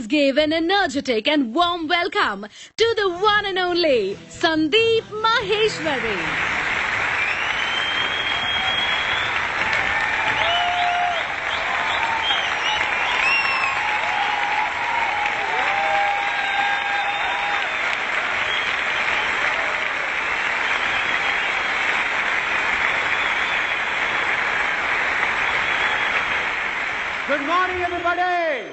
Let's give an energetic and warm welcome to the one and only Sandeep Maheshwari. Good morning, everybody!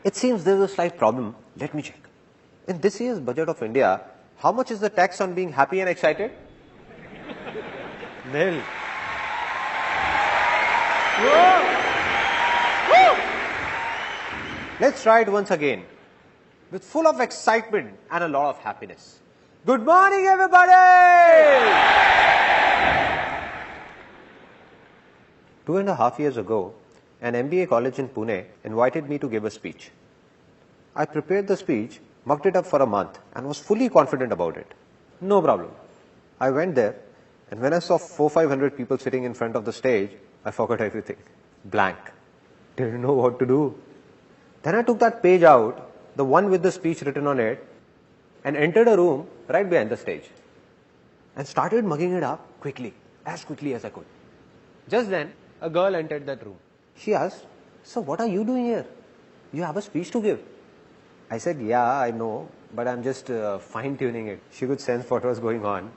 It seems there's a slight problem. Let me check. In this year's budget of India, how much is the tax on being happy and excited? Nil. Whoa! Let's try it once again. With full of excitement and a lot of happiness. Good morning, everybody! 2.5 years ago, an MBA college in Pune invited me to give a speech. I prepared the speech, mucked it up for a month, and was fully confident about it. No problem. I went there, and when I saw 400-500 people sitting in front of the stage, I forgot everything. Blank. Didn't know what to do. Then I took that page out, the one with the speech written on it, and entered a room right behind the stage. And started mugging it up as quickly as I could. Just then, a girl entered that room. She asked, "So what are you doing here? You have a speech to give." I said, "Yeah, I know, but I'm just fine-tuning it." She could sense what was going on.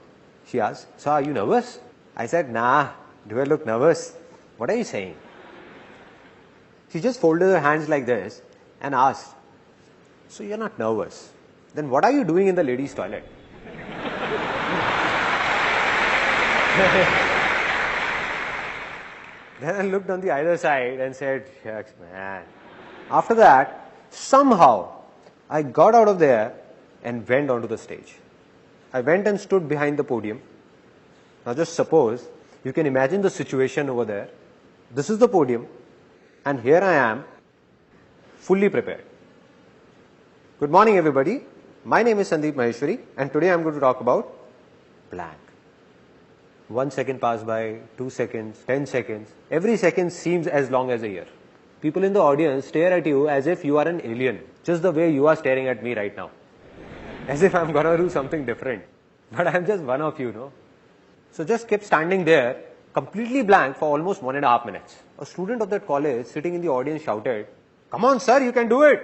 She asked, "So are you nervous?" I said, "Nah, do I look nervous? What are you saying?" She just folded her hands like this and asked, "So you're not nervous? Then what are you doing in the ladies' toilet?" Then I looked on the other side and said, "Shucks, man." After that, somehow, I got out of there and went onto the stage. I went and stood behind the podium. Now just suppose, you can imagine the situation over there. This is the podium, and here I am, fully prepared. Good morning, everybody. My name is Sandeep Maheshwari, and today I'm going to talk about blank. 1 second passed by, 2 seconds, 10 seconds. Every second seems as long as a year. People in the audience stare at you as if you are an alien, just the way you are staring at me right now. As if I'm gonna do something different. But I'm just one of you, no? So just kept standing there, completely blank for almost 1.5 minutes. A student of that college sitting in the audience shouted, "Come on, sir, you can do it."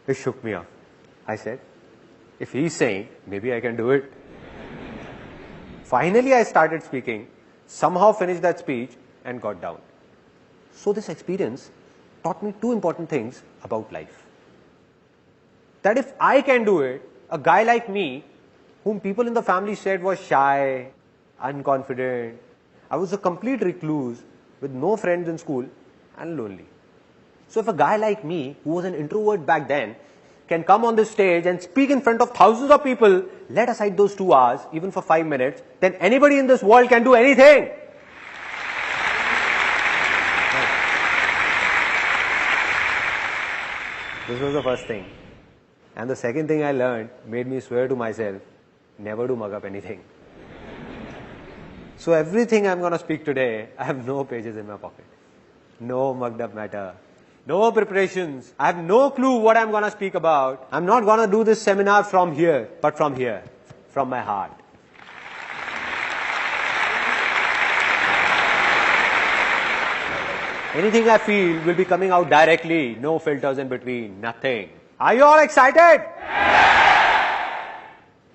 It shook me up. I said, if he's saying, maybe I can do it. Finally, I started speaking, somehow finished that speech and got down. So this experience taught me 2 important things about life. That if I can do it, a guy like me, whom people in the family said was shy, unconfident, I was a complete recluse with no friends in school and lonely. So if a guy like me, who was an introvert back then, can come on this stage and speak in front of thousands of people, let aside those 2 hours, even for 5 minutes, then anybody in this world can do anything. This was the first thing. And the second thing I learned made me swear to myself, never to mug up anything. So everything I'm going to speak today, I have no pages in my pocket. No mugged up matter. No preparations. I have no clue what I'm going to speak about. I'm not going to do this seminar from here, but from here, from my heart. Anything I feel will be coming out directly. No filters in between. Nothing. Are you all excited?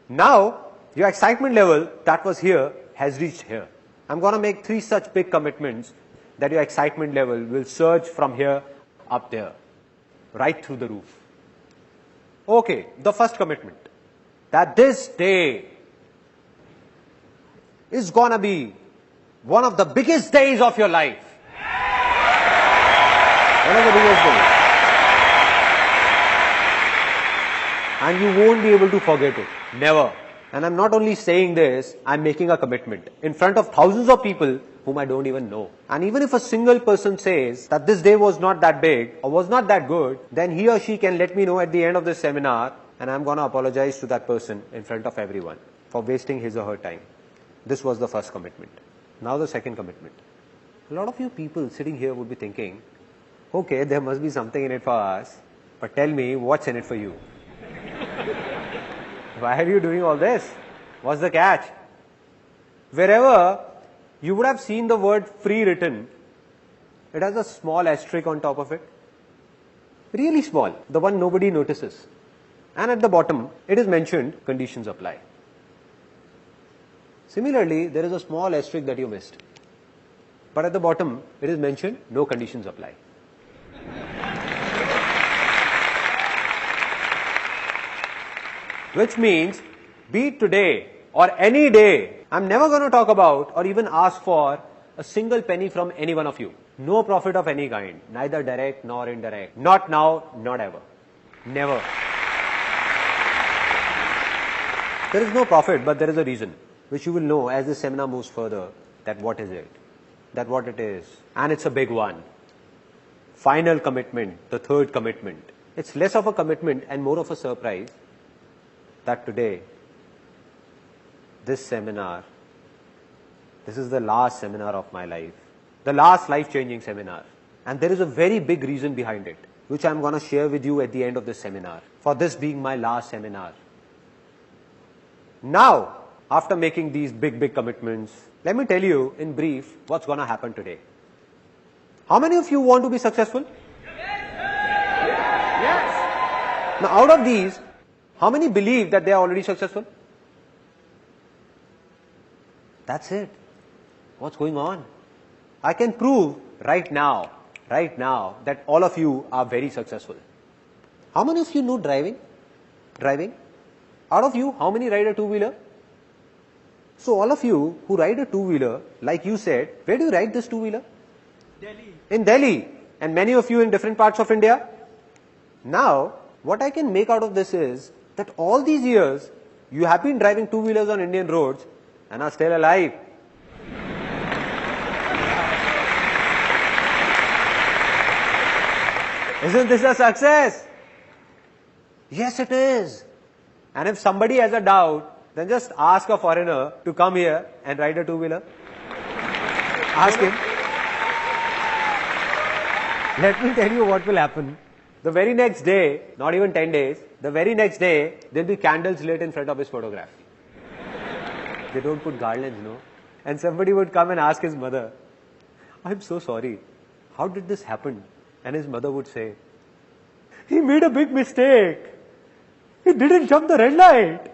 Now, your excitement level that was here has reached here. I'm going to make 3 such big commitments that your excitement level will surge from here up there, right through the roof. Okay, the first commitment, that this day is gonna be one of the biggest days of your life. One of the biggest days. And you won't be able to forget it. Never. And I'm not only saying this, I'm making a commitment in front of thousands of people whom I don't even know. And even if a single person says that this day was not that big or was not that good, then he or she can let me know at the end of this seminar, and I'm going to apologize to that person in front of everyone for wasting his or her time. This was the first commitment. Now the second commitment. A lot of you people sitting here would be thinking, Okay, there must be something in it for us, but tell me, what's in it for you? Why are you doing all this? What's the catch? Wherever you would have seen the word free written, it has a small asterisk on top of it. Really small, the one nobody notices. And at the bottom, it is mentioned, conditions apply. Similarly, there is a small asterisk that you missed. But at the bottom, it is mentioned, no conditions apply. Which means, be it today or any day, I'm never going to talk about or even ask for a single penny from any one of you. No profit of any kind, neither direct nor indirect. Not now, not ever. Never. There is no profit, but there is a reason, which you will know as this seminar moves further, that what is it, that what it is. And it's a big one. Final commitment, the third commitment. It's less of a commitment and more of a surprise that today, this seminar, this is the last seminar of my life. The last life-changing seminar. And there is a very big reason behind it, which I'm going to share with you at the end of this seminar, for this being my last seminar. Now, after making these big commitments, let me tell you in brief what's going to happen today. How many of you want to be successful? Yes. Now, out of these, how many believe that they are already successful? That's it. What's going on? I can prove right now, that all of you are very successful. How many of you know driving? Out of you, how many ride a two-wheeler? So all of you who ride a two-wheeler, like you said, where do you ride this two-wheeler? Delhi. In Delhi. And many of you in different parts of India. Now, what I can make out of this is that all these years, you have been driving two-wheelers on Indian roads and are still alive. Isn't this a success? Yes, it is. And if somebody has a doubt, then just ask a foreigner to come here and ride a two-wheeler. Ask him. Let me tell you what will happen. The very next day, not even 10 days, the very next day, there'll be candles lit in front of his photograph. They don't put garlands, no? And somebody would come and ask his mother, I'm so sorry. How did this happen? And his mother would say, he made a big mistake. He didn't jump the red light.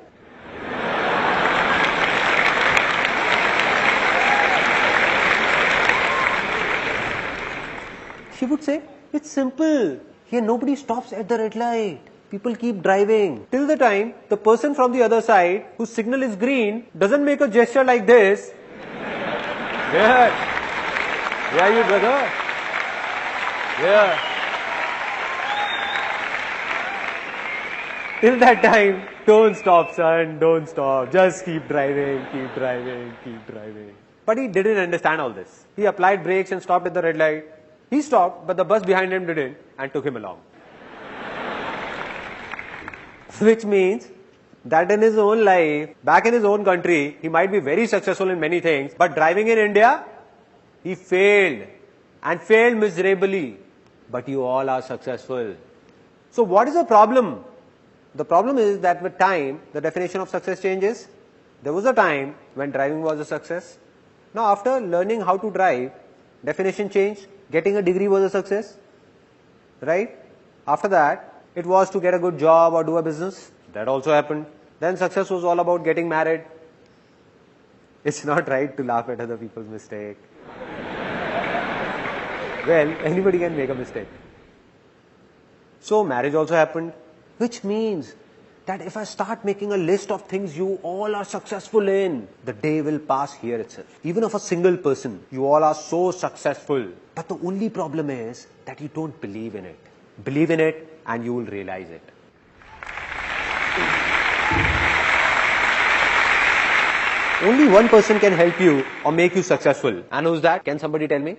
She would say, it's simple. Here nobody stops at the red light. People keep driving. Till the time the person from the other side, whose signal is green, doesn't make a gesture like this. Yeah, you brother. Yeah. Till that time, don't stop, son, don't stop. Just keep driving. But he didn't understand all this. He applied brakes and stopped at the red light. He stopped, but the bus behind him didn't and took him along. Which means that in his own life, back in his own country, he might be very successful in many things, but driving in India, he failed and failed miserably. But you all are successful. So what is the problem? The problem is that with time, the definition of success changes. There was a time when driving was a success. Now after learning how to drive, definition changed. Getting a degree was a success. Right? After that, it was to get a good job or do a business. That also happened. Then success was all about getting married. It's not right to laugh at other people's mistake. Well, anybody can make a mistake. So marriage also happened, which means that if I start making a list of things you all are successful in, the day will pass here itself. Even of a single person, you all are so successful. But the only problem is that you don't believe in it. Believe in it and you will realize it. Only one person can help you or make you successful. And who's that? Can somebody tell me?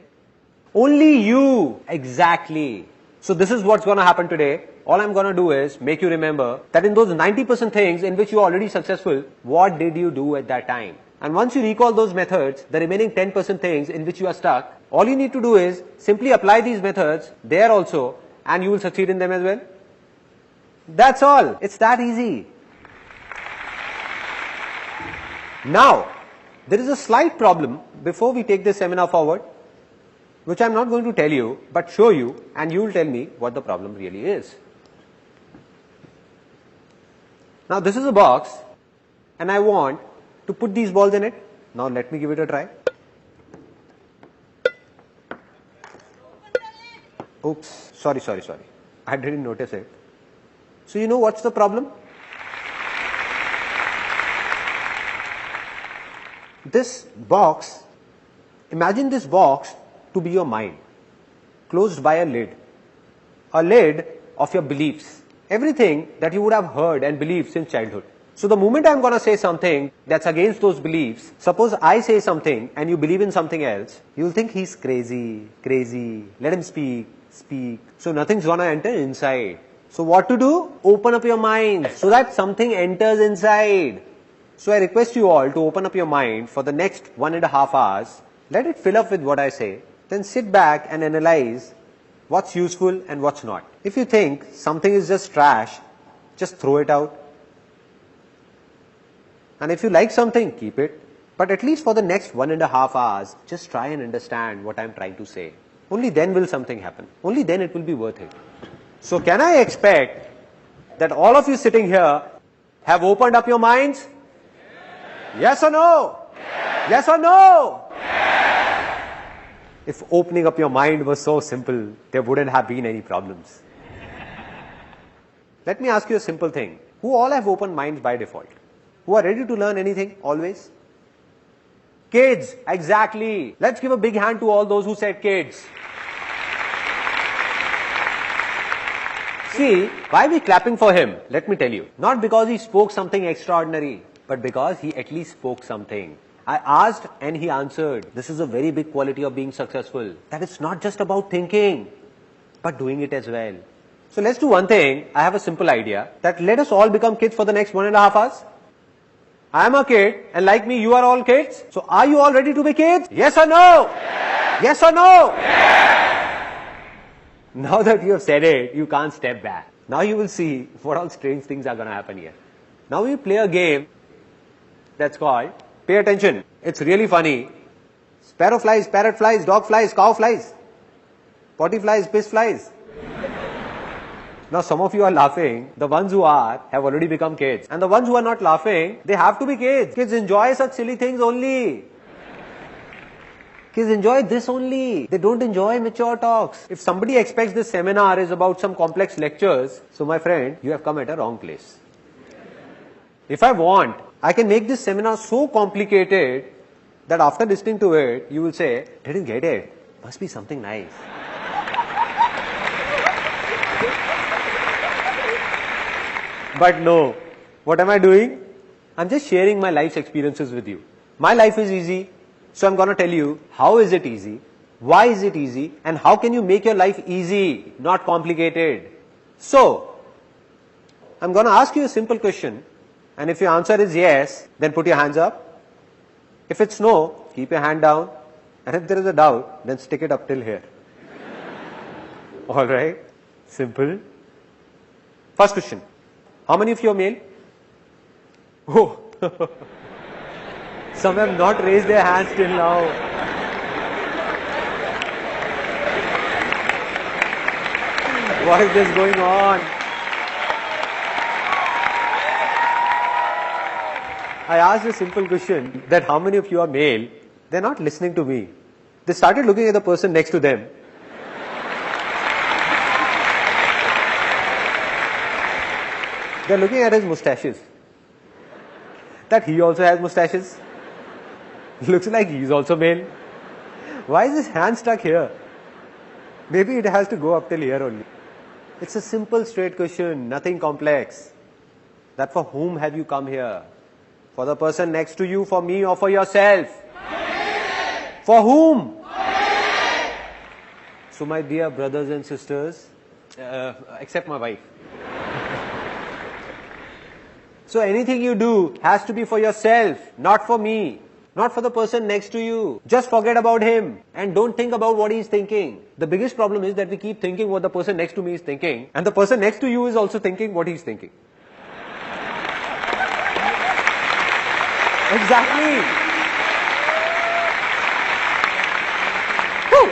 Only you. Exactly. So this is what's going to happen today. All I'm going to do is make you remember that in those 90% things in which you're already successful, what did you do at that time? And once you recall those methods, the remaining 10% things in which you are stuck, all you need to do is simply apply these methods there also, and you will succeed in them as well. That's all. It's that easy. Now, there is a slight problem before we take this seminar forward, which I'm not going to tell you, but show you, and you will tell me what the problem really is. Now, this is a box, and I want to put these balls in it. Now, let me give it a try. Oops, sorry. I didn't notice it. So, you know what's the problem? This box, imagine this box to be your mind, closed by a lid of your beliefs, everything that you would have heard and believed since childhood. So the moment I'm going to say something that's against those beliefs, suppose I say something and you believe in something else, you'll think he's crazy, let him speak. So nothing's going to enter inside. So what to do? Open up your mind so that something enters inside. So I request you all to open up your mind for the next 1.5 hours. Let it fill up with what I say. Then sit back and analyze what's useful and what's not. If you think something is just trash, just throw it out. And if you like something, keep it. But at least for the next 1.5 hours, just try and understand what I'm trying to say. Only then will something happen. Only then it will be worth it. So can I expect that all of you sitting here have opened up your minds? Yes or no? Yes or no? If opening up your mind was so simple, there wouldn't have been any problems. Let me ask you a simple thing. Who all have open minds by default? Who are ready to learn anything always? Kids, exactly. Let's give a big hand to all those who said kids. See, why are we clapping for him? Let me tell you. Not because he spoke something extraordinary, but because he at least spoke something. I asked and he answered. This is a very big quality of being successful. That it's not just about thinking, but doing it as well. So let's do one thing. I have a simple idea that let us all become kids for the next 1.5 hours. I am a kid, and like me, you are all kids. So are you all ready to be kids? Yes or no? Yes or no? Now that you have said it, you can't step back. Now you will see what all strange things are going to happen here. Now we play a game that's called, pay attention, it's really funny. Sparrow flies, parrot flies, dog flies, cow flies, potty flies, piss flies. Now some of you are laughing. The ones who are have already become kids. And the ones who are not laughing, they have to be kids. Kids enjoy such silly things only. Kids enjoy this only. They don't enjoy mature talks. If somebody expects this seminar is about some complex lectures, so my friend, you have come at a wrong place. If I want, I can make this seminar so complicated that after listening to it, you will say, didn't get it. Must be something nice. But no, what am I doing? I'm just sharing my life's experiences with you. My life is easy, so I'm going to tell you how is it easy, why is it easy, and how can you make your life easy, not complicated. So, I'm going to ask you a simple question, and if your answer is yes, then put your hands up. If it's no, keep your hand down, and if there is a doubt, then stick it up till here. Alright, simple. First question. How many of you are male? Oh, some have not raised their hands till now. What is this going on? I asked a simple question that how many of you are male? They're not listening to me. They started looking at the person next to them. They're looking at his mustaches. That he also has mustaches. Looks like he's also male. Why is his hand stuck here? Maybe it has to go up till here only. It's a simple straight question, nothing complex. That for whom have you come here? For the person next to you, for me, or for yourself? For whom? So my dear brothers and sisters, except my wife. So anything you do has to be for yourself, not for me. not for the person next to you. Just forget about him and don't think about what he's thinking. The biggest problem is that we keep thinking what the person next to me is thinking, and the person next to you is also thinking what he's thinking. Exactly. Woo.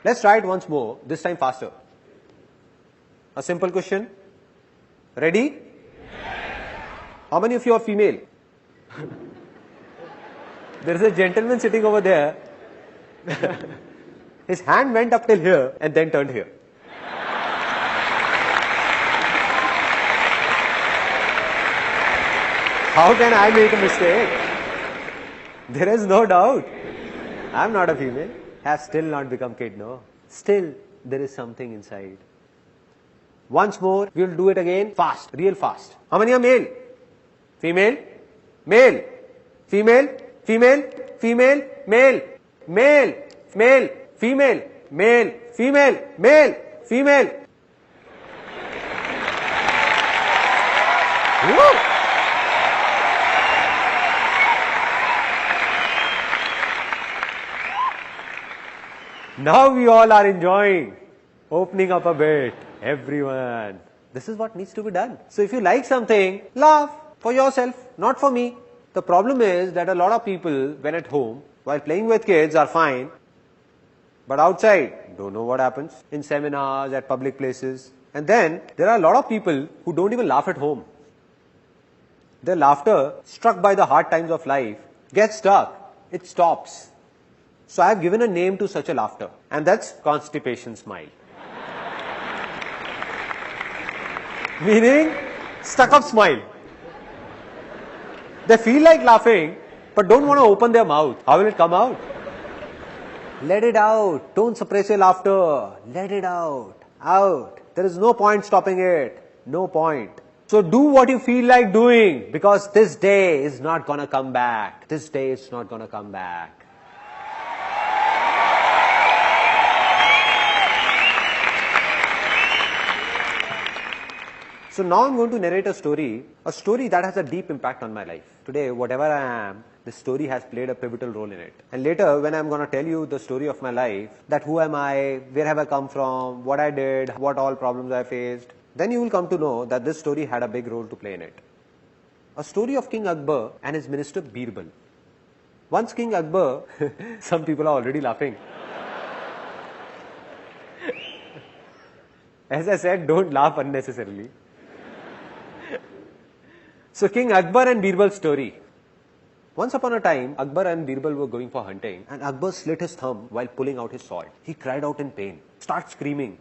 Let's try it once more, this time faster. A simple question. Ready? How many of you are female? There is a gentleman sitting over there. His hand went up till here and then turned here. How can I make a mistake? There is no doubt. I'm not a female. Have still not become kid, no. Still, there is something inside. Once more, we'll do it again. Fast, real fast. How many are male? Female? Male? Female? Female? Female? Male? Male? Male? Female? Male? Female? Male? Female? Woo! Now we all are enjoying, opening up a bit. Everyone. This is what needs to be done. So if you like something, laugh for yourself, not for me. The problem is that a lot of people, when at home, while playing with kids, are fine, but outside, don't know what happens in seminars, at public places. And then there are a lot of people who don't even laugh at home. Their laughter, struck by the hard times of life, gets stuck. It stops. So I have given a name to such a laughter, and that's constipation smile. Meaning, stuck up smile. They feel like laughing, but don't want to open their mouth. How will it come out? Let it out. Don't suppress your laughter. Let it out. Out. There is no point stopping it. No point. So do what you feel like doing, because this day is not gonna come back. This day is not gonna come back. So now I'm going to narrate a story that has a deep impact on my life. Today, whatever I am, this story has played a pivotal role in it. And later, when I'm going to tell you the story of my life, that who am I, where have I come from, what I did, what all problems I faced, then you will come to know that this story had a big role to play in it. A story of King Akbar and his minister Birbal. Once King Akbar, some people are already laughing. As I said, don't laugh unnecessarily. So King Akbar and Birbal's story. Once upon a time, Akbar and Birbal were going for hunting, and Akbar slit his thumb while pulling out his sword. He cried out in pain, starts screaming,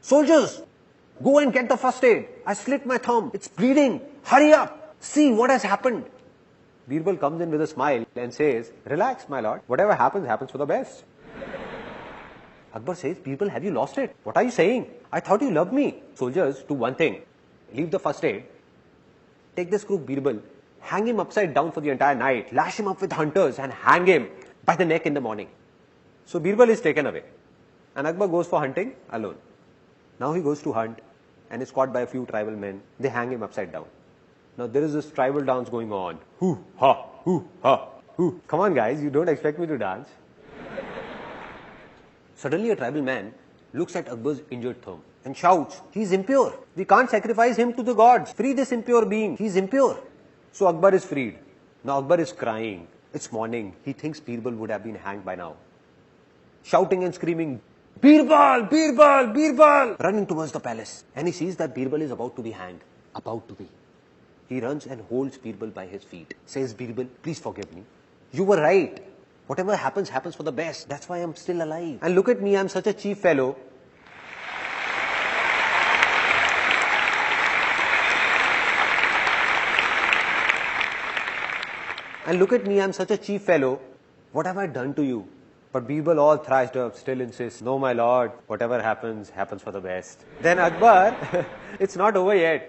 "Soldiers, go and get the first aid. I slit my thumb. It's bleeding. Hurry up. See what has happened." Birbal comes in with a smile and says, "Relax, my lord. Whatever happens, happens for the best." Akbar says, "Birbal, have you lost it? What are you saying? I thought you loved me." "Soldiers, do one thing. Leave the first aid. Take this crook Birbal, hang him upside down for the entire night, lash him up with hunters and hang him by the neck in the morning." So Birbal is taken away and Akbar goes for hunting alone. Now he goes to hunt and is caught by a few tribal men. They hang him upside down. Now there is this tribal dance going on. Hoo, ha, hoo, ha, hoo. Come on guys, you don't expect me to dance. Suddenly a tribal man looks at Akbar's injured thumb and shouts, "He is impure. We can't sacrifice him to the gods. Free this impure being. He is impure." So Akbar is freed. Now Akbar is crying. It's morning. He thinks Birbal would have been hanged by now. Shouting and screaming, "Birbal! Birbal! Birbal!" Running towards the palace. And he sees that Birbal is about to be hanged. About to be. He runs and holds Birbal by his feet. Says, "Birbal, please forgive me. You were right. Whatever happens, happens for the best. That's why I'm still alive. And look at me, I'm such a cheap fellow. And look at me, I'm such a cheap fellow. What have I done to you?" But Birbal, all thrashed up, still insists, "No, my lord, whatever happens, happens for the best." Then Akbar, it's not over yet.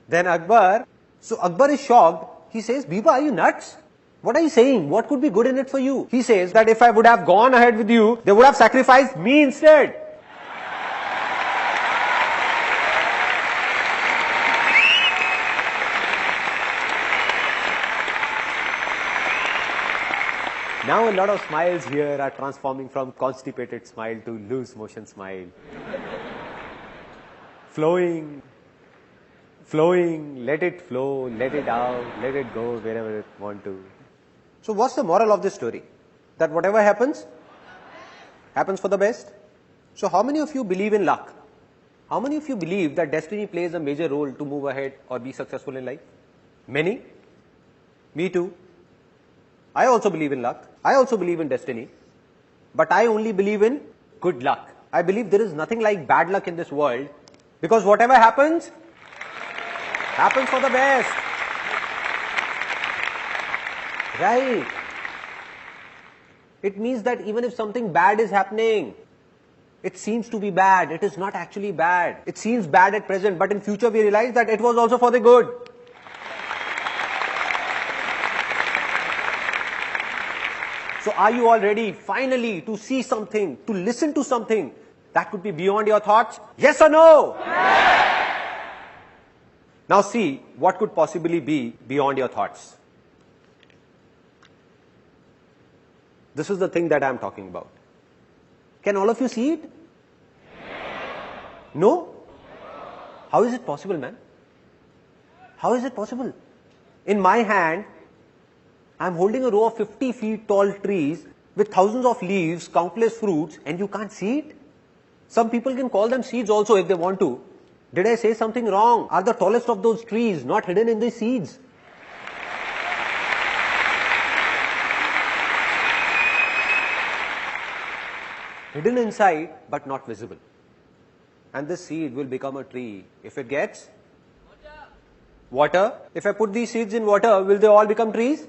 Then Akbar, so Akbar is shocked. He says, "Birbal, are you nuts? What are you saying? What could be good in it for you?" He says that if I would have gone ahead with you, they would have sacrificed me instead. Now a lot of smiles here are transforming from constipated smile to loose motion smile. Flowing, let it flow, let it out, let it go wherever it want to. So what's the moral of this story? That whatever happens for the best. So how many of you believe in luck? How many of you believe that destiny plays a major role to move ahead or be successful in life? Many? Me too. I also believe in luck. I also believe in destiny. But I only believe in good luck. I believe there is nothing like bad luck in this world, because whatever happens for the best. Right. It means that even if something bad is happening, it seems to be bad. It is not actually bad. It seems bad at present, but in future we realize that it was also for the good. So are you all ready finally to see something, to listen to something that could be beyond your thoughts? Yes or no? Yes! Now see what could possibly be beyond your thoughts. This is the thing that I am talking about. Can all of you see it? No? How is it possible, man? How is it possible? In my hand, I am holding a row of 50 feet tall trees with thousands of leaves, countless fruits, and you can't see it? Some people can call them seeds also if they want to. Did I say something wrong? Are the tallest of those trees not hidden in the seeds? Hidden inside, but not visible. And this seed will become a tree if it gets water. If I put these seeds in water, will they all become trees?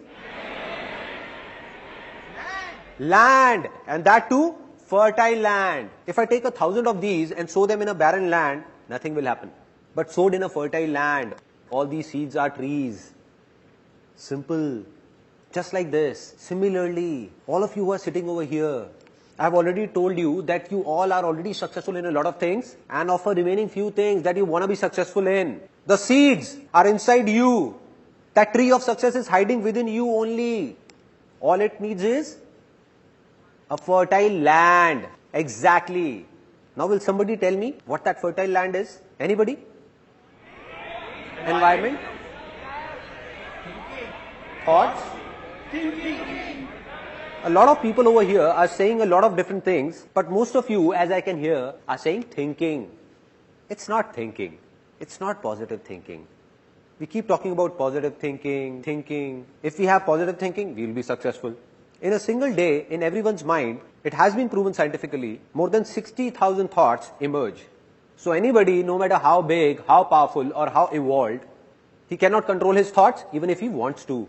Land. And that too, fertile land. If I take 1,000 of these and sow them in a barren land, nothing will happen. But sowed in a fertile land, all these seeds are trees. Simple. Just like this. Similarly, all of you who are sitting over here, I have already told you that you all are already successful in a lot of things and of a remaining few things that you want to be successful in. The seeds are inside you. That tree of success is hiding within you only. All it needs is a fertile land. Exactly. Now will somebody tell me what that fertile land is? Anybody? Environment? Thoughts? A lot of people over here are saying a lot of different things, but most of you, as I can hear, are saying thinking. It's not thinking. It's not positive thinking. We keep talking about positive thinking. If we have positive thinking, we will be successful. In a single day, in everyone's mind, it has been proven scientifically, more than 60,000 thoughts emerge. So anybody, no matter how big, how powerful, or how evolved, he cannot control his thoughts even if he wants to.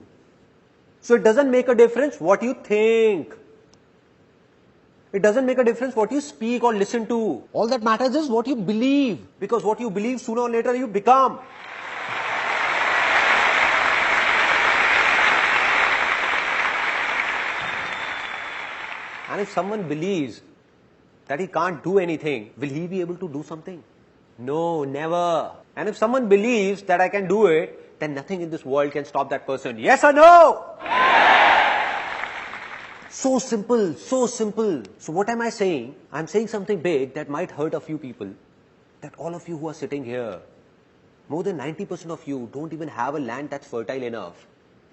So it doesn't make a difference what you think. It doesn't make a difference what you speak or listen to. All that matters is what you believe. Because what you believe, sooner or later you become. And if someone believes that he can't do anything, will he be able to do something? No, never. And if someone believes that I can do it, then nothing in this world can stop that person. Yes or no? So simple, so simple. So what am I saying? I'm saying something big that might hurt a few people. That all of you who are sitting here, more than 90% of you don't even have a land that's fertile enough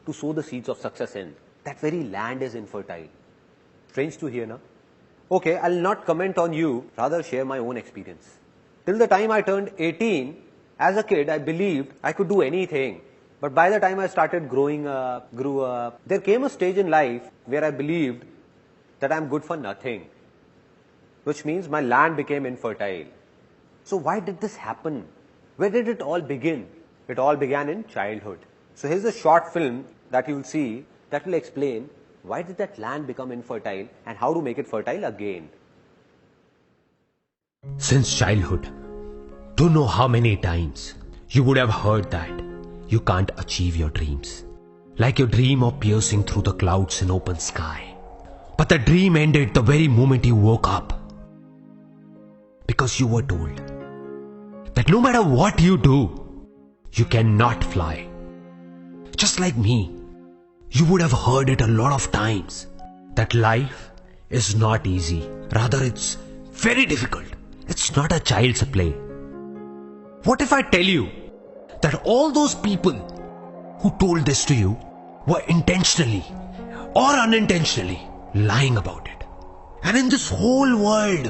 to sow the seeds of success in. That very land is infertile. Strange to hear, na? Okay, I'll not comment on you, rather share my own experience. Till the time I turned 18, as a kid, I believed I could do anything. But by the time I started grew up, there came a stage in life where I believed that I'm good for nothing. Which means my land became infertile. So why did this happen? Where did it all begin? It all began in childhood. So here's a short film that you will see that will explain why did that land become infertile and how to make it fertile again. Since childhood, don't know how many times you would have heard that you can't achieve your dreams. Like your dream of piercing through the clouds in open sky. But the dream ended the very moment you woke up. Because you were told that no matter what you do, you cannot fly. Just like me, you would have heard it a lot of times. that life is not easy. Rather, it's very difficult. It's not a child's play. What if I tell you that all those people who told this to you were intentionally or unintentionally lying about it? And in this whole world,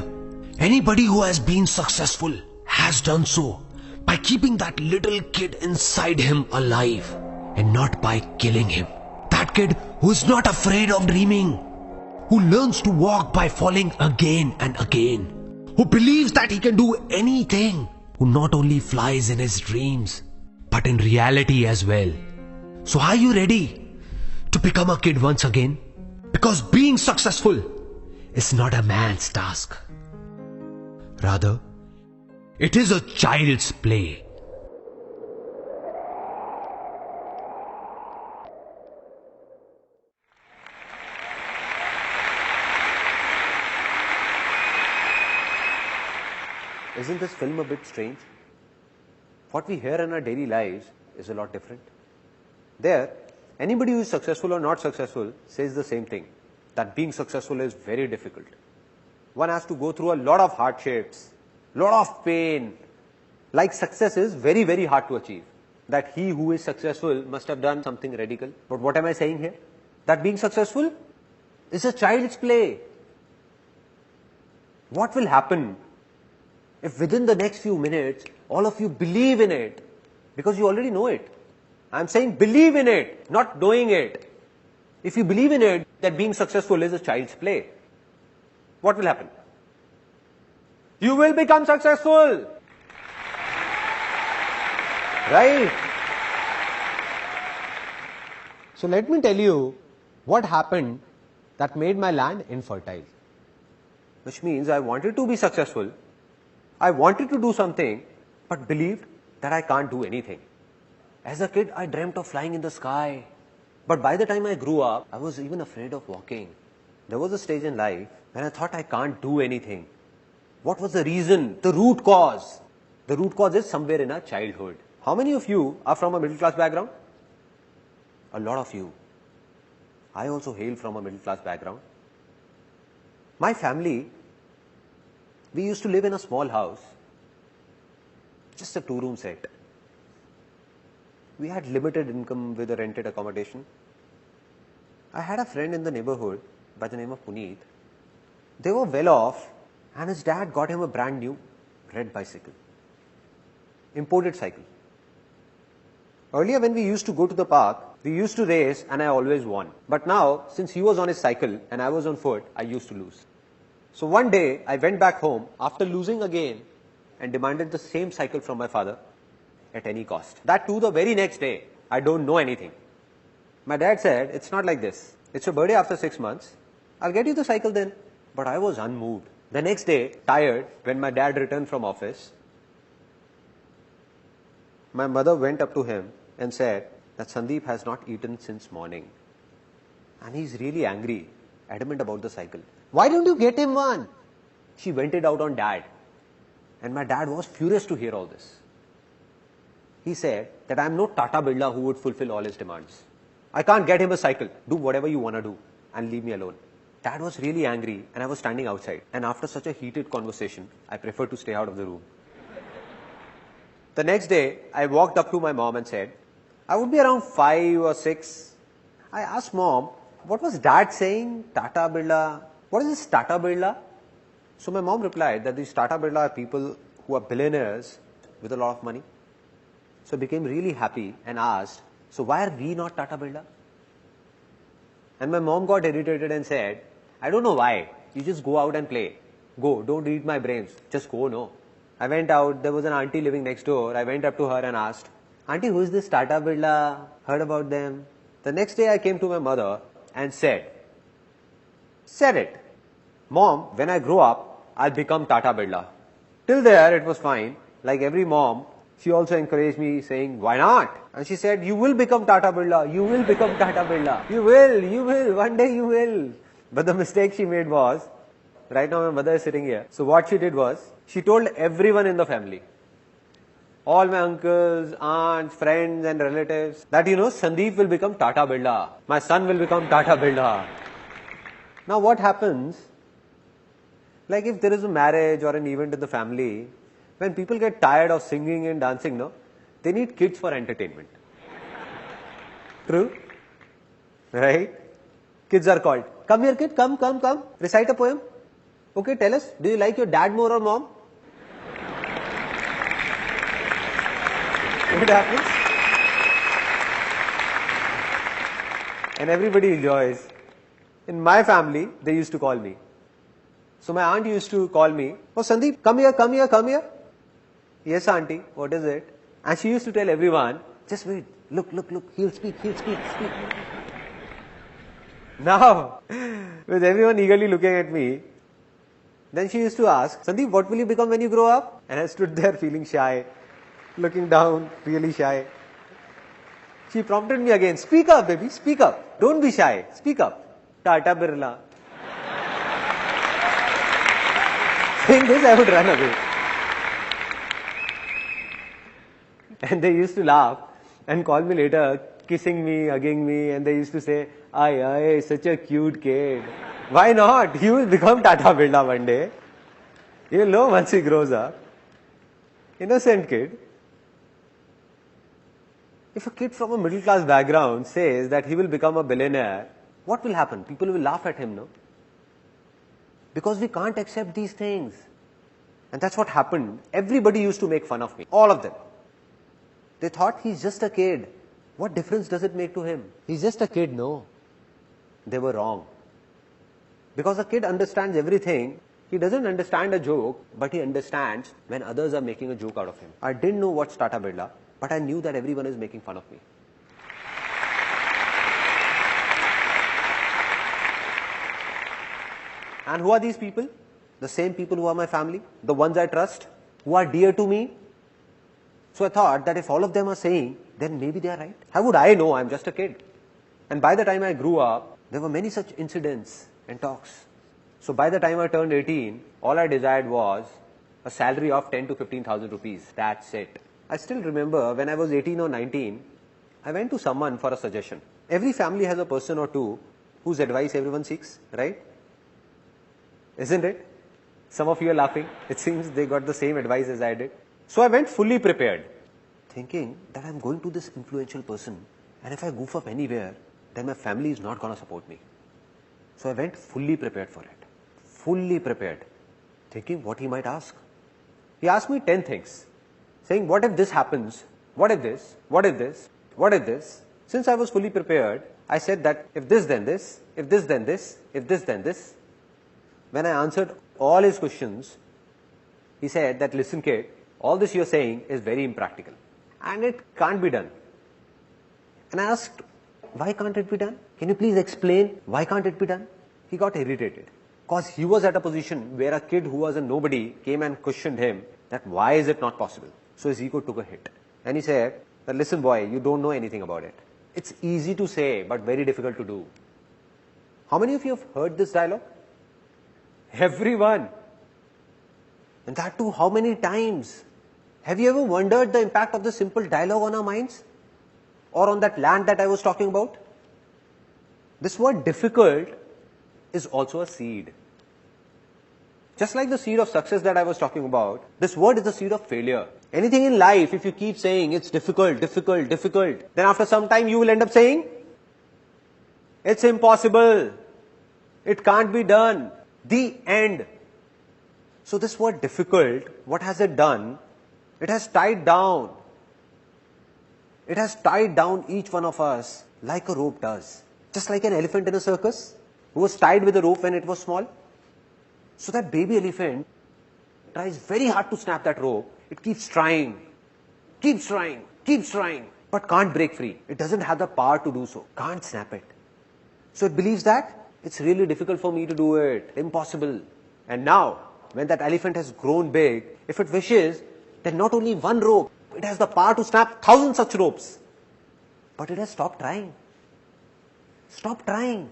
anybody who has been successful has done so by keeping that little kid inside him alive and not by killing him. That kid who is not afraid of dreaming, who learns to walk by falling again and again, who believes that he can do anything, who not only flies in his dreams, but in reality as well. So are you ready to become a kid once again? Because being successful is not a man's task. Rather, it is a child's play. Isn't this film a bit strange? What we hear in our daily lives is a lot different. There, anybody who is successful or not successful says the same thing, that being successful is very difficult. One has to go through a lot of hardships, lot of pain. Like success is very, very hard to achieve. That he who is successful must have done something radical. But what am I saying here? That being successful is a child's play. What will happen if within the next few minutes, all of you believe in it? Because you already know it. I'm saying believe in it, not knowing it. If you believe in it, that being successful is a child's play, what will happen? You will become successful. Right? So let me tell you what happened that made my land infertile. Which means I wanted to be successful. I wanted to do something, but believed that I can't do anything. As a kid, I dreamt of flying in the sky. But by the time I grew up, I was even afraid of walking. There was a stage in life when I thought I can't do anything. What was the reason? The root cause. The root cause is somewhere in our childhood. How many of you are from a middle class background? A lot of you. I also hail from a middle class background. My family, we used to live in a small house, just a 2-room set. We had limited income with a rented accommodation. I had a friend in the neighborhood by the name of Puneet. They were well off, and his dad got him a brand new red bicycle. Imported cycle. Earlier when we used to go to the park, we used to race and I always won. But now, since he was on his cycle and I was on foot, I used to lose. So one day, I went back home after losing again and demanded the same cycle from my father at any cost. That too the very next day. I don't know anything. My dad said, it's not like this. It's your birthday after 6 months. I'll get you the cycle then. But I was unmoved. The next day, tired, when my dad returned from office, my mother went up to him and said that Sandeep has not eaten since morning. And he's really angry, adamant about the cycle. Why don't you get him one? She vented out on dad. And my dad was furious to hear all this. He said that I'm no Tata Birla who would fulfill all his demands. I can't get him a cycle. Do whatever you want to do and leave me alone. Dad was really angry and I was standing outside. And after such a heated conversation, I preferred to stay out of the room. The next day, I walked up to my mom and said, I would be around 5 or 6. I asked mom, what was dad saying? Tata Birla. What is this Tata Birla? So my mom replied that these Tata Birla are people who are billionaires with a lot of money. So I became really happy and asked, so why are we not Tata Birla? And my mom got irritated and said, I don't know why. You just go out and play. Go, don't read my brains. Just go, no. I went out, there was an auntie living next door. I went up to her and asked, Auntie, who is this Tata Birla? Heard about them? The next day I came to my mother and said it. Mom, when I grow up, I'll become Tata Birla. Till there, it was fine. Like every mom, she also encouraged me saying, why not? And she said, you will become Tata Birla. You will become Tata Birla. You will. One day you will. But the mistake she made was, right now my mother is sitting here. So what she did was, she told everyone in the family, all my uncles, aunts, friends and relatives, that Sandeep will become Tata Birla. My son will become Tata Birla. Now what happens, like if there is a marriage or an event in the family, when people get tired of singing and dancing, no, they need kids for entertainment. True? Right? Kids are called. Come here kid, come. Recite a poem. Okay, tell us, do you like your dad more or mom? What happens? And everybody enjoys. In my family, they used to call me. So my aunt used to call me, oh Sandeep, come here. Yes auntie, what is it? And she used to tell everyone, just wait, look, he'll speak. Now, with everyone eagerly looking at me, then she used to ask, Sandeep, what will you become when you grow up? And I stood there feeling shy, looking down, really shy. She prompted me again, speak up baby, speak up. Don't be shy, speak up. Tata Birla. Saying this, I would run away. And they used to laugh and call me later, kissing me, hugging me, and they used to say, ay, such a cute kid. Why not? He will become Tata Birla one day. You'll know once he grows up. Innocent kid. If a kid from a middle class background says that he will become a billionaire, what will happen? People will laugh at him, no? Because we can't accept these things. And that's what happened. Everybody used to make fun of me. All of them. They thought he's just a kid. What difference does it make to him? He's just a kid, no. They were wrong. Because a kid understands everything. He doesn't understand a joke, but he understands when others are making a joke out of him. I didn't know what's Tata Birla, but I knew that everyone is making fun of me. And who are these people? The same people who are my family, the ones I trust, who are dear to me. So I thought that if all of them are saying, then maybe they are right. How would I know? I'm just a kid. And by the time I grew up, there were many such incidents and talks. So by the time I turned 18, all I desired was a salary of 10 to 15,000 rupees. That's it. I still remember when I was 18 or 19, I went to someone for a suggestion. Every family has a person or two whose advice everyone seeks, right? Isn't it? Some of you are laughing. It seems they got the same advice as I did. So I went fully prepared, thinking that I'm going to this influential person, and if I goof up anywhere, then my family is not going to support me. So I went fully prepared for it. Fully prepared, thinking what he might ask. He asked me 10 things, saying, what if this happens? What if this? What if this? What if this? Since I was fully prepared, I said that if this then this, if this then this, if this then this. When I answered all his questions, he said that, listen kid, all this you're saying is very impractical and it can't be done. And I asked, why can't it be done? Can you please explain why can't it be done? He got irritated because he was at a position where a kid who was a nobody came and questioned him that why is it not possible? So his ego took a hit and he said that, listen boy, you don't know anything about it. It's easy to say but very difficult to do. How many of you have heard this dialogue? Everyone. And that too, how many times? Have you ever wondered the impact of the simple dialogue on our minds? Or on that land that I was talking about? This word difficult is also a seed. Just like the seed of success that I was talking about, this word is the seed of failure. Anything in life, if you keep saying it's difficult, then after some time you will end up saying, it's impossible. It can't be done. The end. So this word difficult, what has it done? It has tied down. It has tied down each one of us like a rope does. Just like an elephant in a circus who was tied with a rope when it was small. So that baby elephant tries very hard to snap that rope. It keeps trying, but can't break free. It doesn't have the power to do so. Can't snap it. So it believes that it's really difficult for me to do it. Impossible. And now, when that elephant has grown big, if it wishes, then not only one rope, it has the power to snap 1,000 such ropes. But it has stopped trying. Stop trying.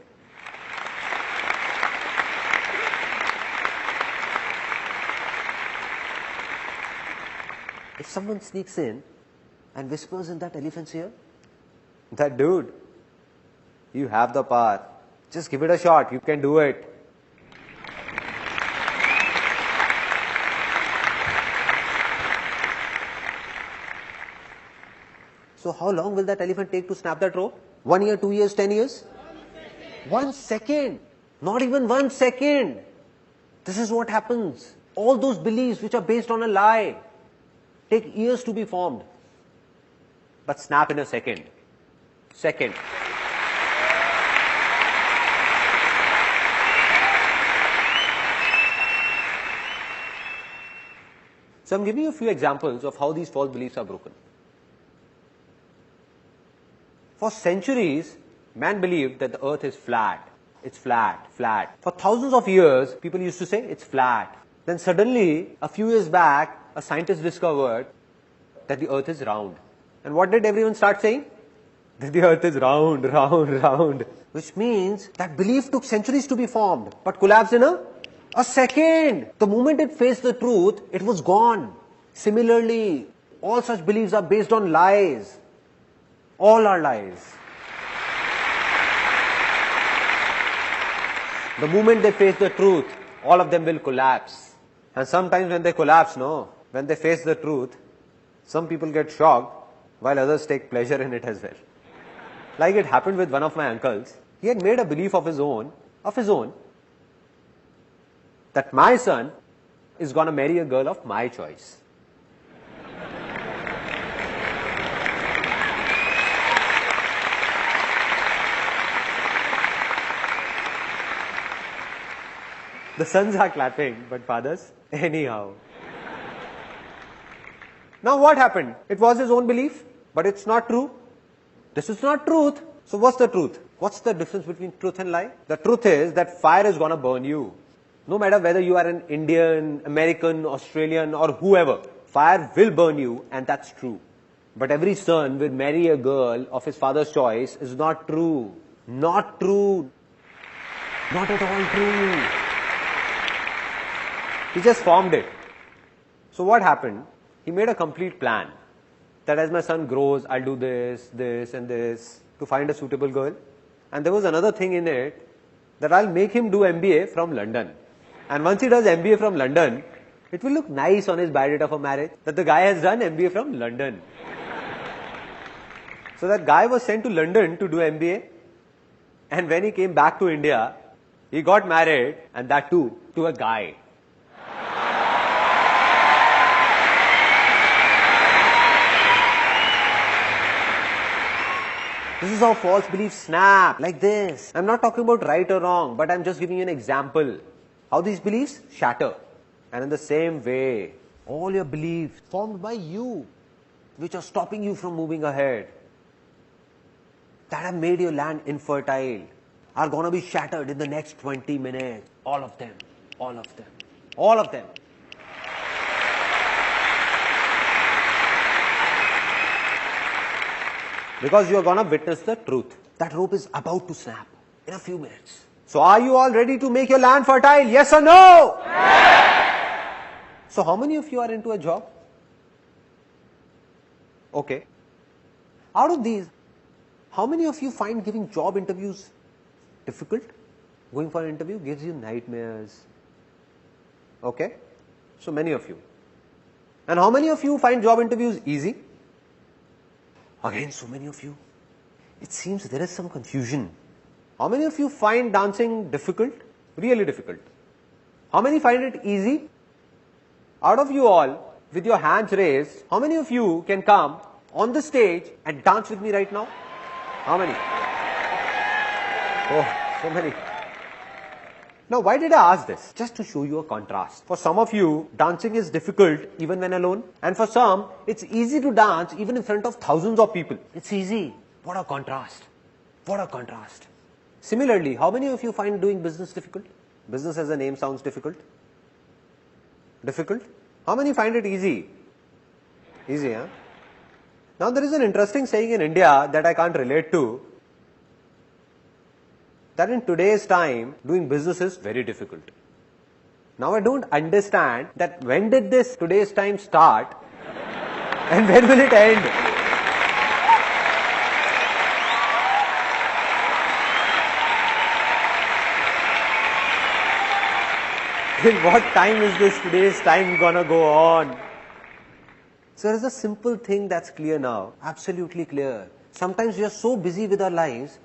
If someone sneaks in and whispers in that elephant's ear, that dude, you have the power. Just give it a shot. You can do it. So how long will that elephant take to snap that rope? 1 year, 2 years, 10 years? 1 second. Not even 1 second. This is what happens. All those beliefs which are based on a lie take years to be formed. But snap in a second. Second. So I'm giving you a few examples of how these false beliefs are broken. For centuries, man believed that the earth is flat. It's flat, flat. For thousands of years, people used to say it's flat. Then suddenly, a few years back, a scientist discovered that the earth is round. And what did everyone start saying? That the earth is round, round, round. Which means that belief took centuries to be formed, but collapsed in a second. The moment it faced the truth, it was gone. Similarly, all such beliefs are based on lies. All are lies. The moment they face the truth, all of them will collapse. And sometimes when they collapse, when they face the truth, some people get shocked while others take pleasure in it as well. Like it happened with one of my uncles. He had made a belief of his own, that my son is going to marry a girl of my choice. The sons are clapping, but fathers, anyhow. Now what happened? It was his own belief, but it's not true. This is not truth. So what's the truth? What's the difference between truth and lie? The truth is that fire is going to burn you. No matter whether you are an Indian, American, Australian or whoever, fire will burn you, and that's true. But every son will marry a girl of his father's choice is not true. Not true. Not at all true. He just formed it. So what happened? He made a complete plan that as my son grows, I'll do this, this and this to find a suitable girl. And there was another thing in it that I'll make him do MBA from London. And once he does MBA from London, it will look nice on his biodata for marriage that the guy has done MBA from London. So that guy was sent to London to do MBA. And when he came back to India, he got married, and that too, to a guy. This is how false beliefs snap, like this. I'm not talking about right or wrong, but I'm just giving you an example. How these beliefs shatter. And in the same way, all your beliefs formed by you, which are stopping you from moving ahead, that have made your land infertile, are going to be shattered in the next 20 minutes. All of them. All of them. All of them. Because you are going to witness the truth. That rope is about to snap in a few minutes. So are you all ready to make your land fertile? Yes or no? Yes. So how many of you are into a job? Okay. Out of these, how many of you find giving job interviews difficult? Going for an interview gives you nightmares. Okay. So many of you. And how many of you find job interviews easy? Again, so many of you. It seems there is some confusion. How many of you find dancing difficult? Really difficult. How many find it easy? Out of you all, with your hands raised, how many of you can come on the stage and dance with me right now? How many? Oh, so many. Now, why did I ask this? Just to show you a contrast. For some of you, dancing is difficult even when alone. And for some, it's easy to dance even in front of thousands of people. It's easy. What a contrast. What a contrast. Similarly, how many of you find doing business difficult? Business as a name sounds difficult. Difficult? How many find it easy? Easy, huh? Now, there is an interesting saying in India that I can't relate to. That in today's time, doing business is very difficult. Now I don't understand that when did this today's time start and when will it end? Till what time is this today's time gonna go on? So there is a simple thing that's clear now, absolutely clear. Sometimes we are so busy with our lives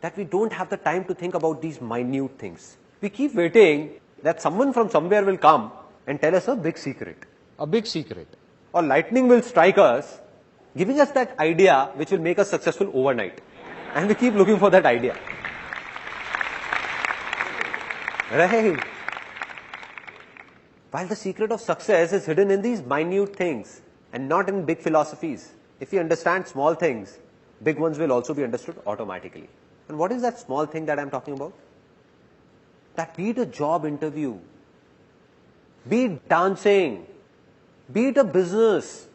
that we don't have the time to think about these minute things. We keep waiting that someone from somewhere will come and tell us a big secret. A big secret. Or lightning will strike us, giving us that idea which will make us successful overnight. And we keep looking for that idea. Right? While the secret of success is hidden in these minute things and not in big philosophies. If you understand small things, big ones will also be understood automatically. And what is that small thing that I'm talking about? That be it a job interview, be it dancing, be it a business,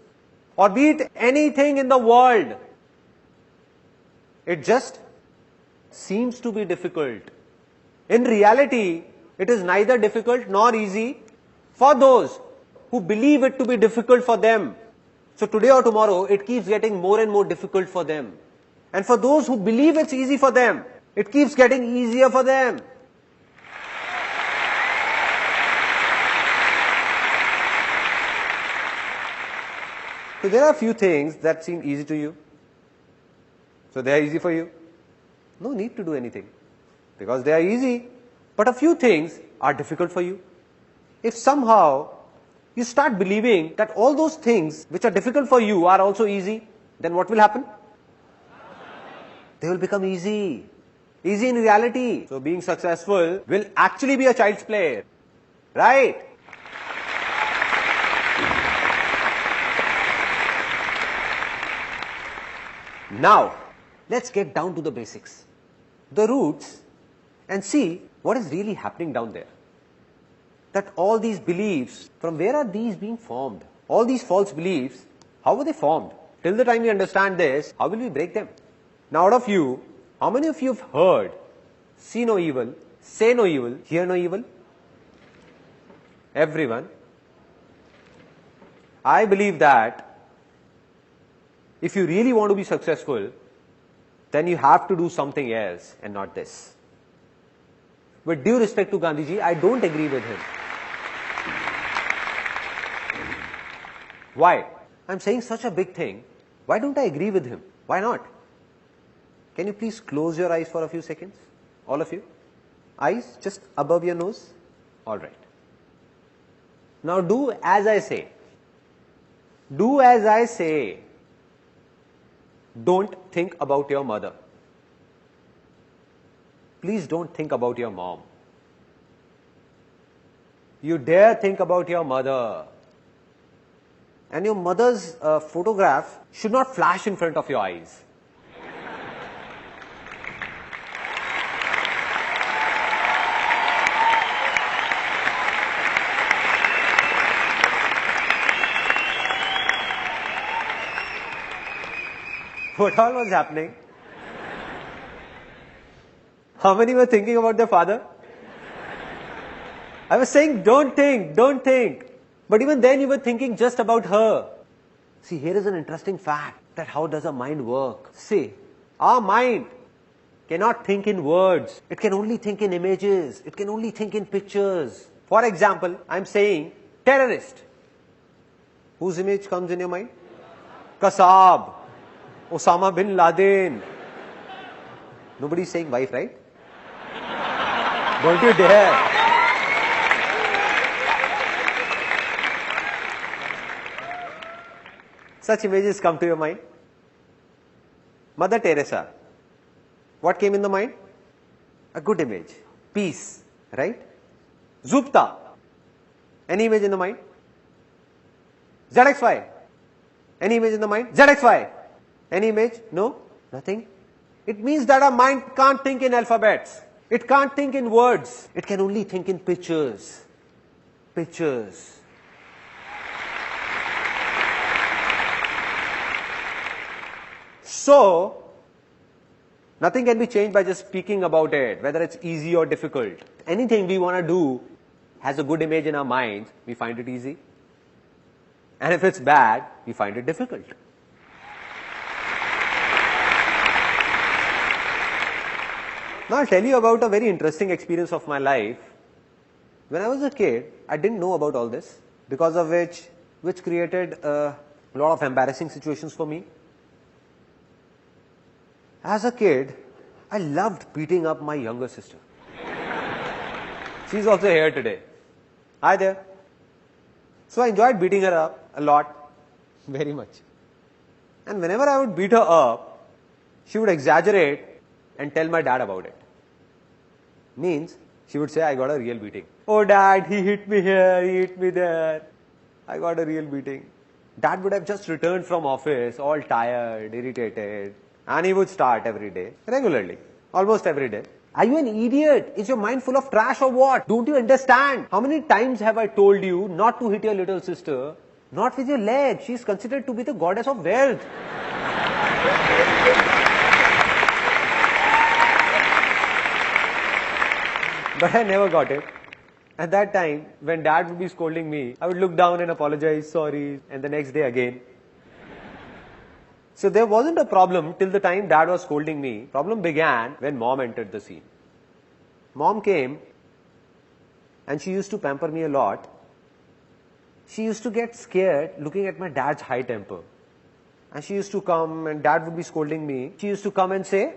or be it anything in the world, it just seems to be difficult. In reality, it is neither difficult nor easy for those who believe it to be difficult for them. So today or tomorrow, it keeps getting more and more difficult for them. And for those who believe it's easy for them, it keeps getting easier for them. So there are a few things that seem easy to you. So they are easy for you. No need to do anything because they are easy. But a few things are difficult for you. If somehow you start believing that all those things which are difficult for you are also easy, then what will happen? They will become easy. Easy in reality. So being successful will actually be a child's play. Right? Now, let's get down to the basics, the roots, and see what is really happening down there. That all these beliefs, from where are these being formed? All these false beliefs, how were they formed? Till the time we understand this, how will we break them? Now out of you, how many of you have heard, see no evil, say no evil, hear no evil? Everyone. I believe that if you really want to be successful, then you have to do something else and not this. With due respect to Gandhiji, I don't agree with him. Why? I'm saying such a big thing. Why don't I agree with him? Why not? Can you please close your eyes for a few seconds? All of you? Eyes just above your nose? Alright. Now do as I say. Do as I say. Don't think about your mother. Please don't think about your mom. You dare think about your mother. And your mother's photograph should not flash in front of your eyes. What all was happening? How many were thinking about their father? I was saying, don't think, don't think. But even then you were thinking just about her. See, here is an interesting fact that how does a mind work? See, our mind cannot think in words. It can only think in images. It can only think in pictures. For example, I'm saying terrorist. Whose image comes in your mind? Kasab. Osama bin Laden. Nobody's saying wife, right? Don't you dare. Such images come to your mind. Mother Teresa. What came in the mind? A good image. Peace, right? Zupta. Any image in the mind? ZXY. Any image in the mind? ZXY. Any image? No? Nothing? It means that our mind can't think in alphabets. It can't think in words. It can only think in pictures. Pictures. So, nothing can be changed by just speaking about it, whether it's easy or difficult. Anything we want to do has a good image in our minds, we find it easy. And if it's bad, we find it difficult. Now I'll tell you about a very interesting experience of my life, When I was a kid, I didn't know about all this, because of which created a lot of embarrassing situations for me. As a kid, I loved beating up my younger sister. She's also here today. Hi there. So I enjoyed beating her up a lot, very much. And whenever I would beat her up, she would exaggerate and tell my dad about it. Means, she would say, I got a real beating. Oh dad, he hit me here, he hit me there. I got a real beating. Dad would have just returned from office, all tired, irritated. And he would start every day, regularly, almost every day. Are you an idiot? Is your mind full of trash or what? Don't you understand? How many times have I told you not to hit your little sister? Not with your leg. She is considered to be the goddess of wealth. But I never got it. At that time, when dad would be scolding me, I would look down and apologize, sorry, and the next day again. So there wasn't a problem till the time dad was scolding me. Problem began when mom entered the scene. Mom came and she used to pamper me a lot. She used to get scared looking at my dad's high temper. And she used to come and dad would be scolding me. She used to come and say,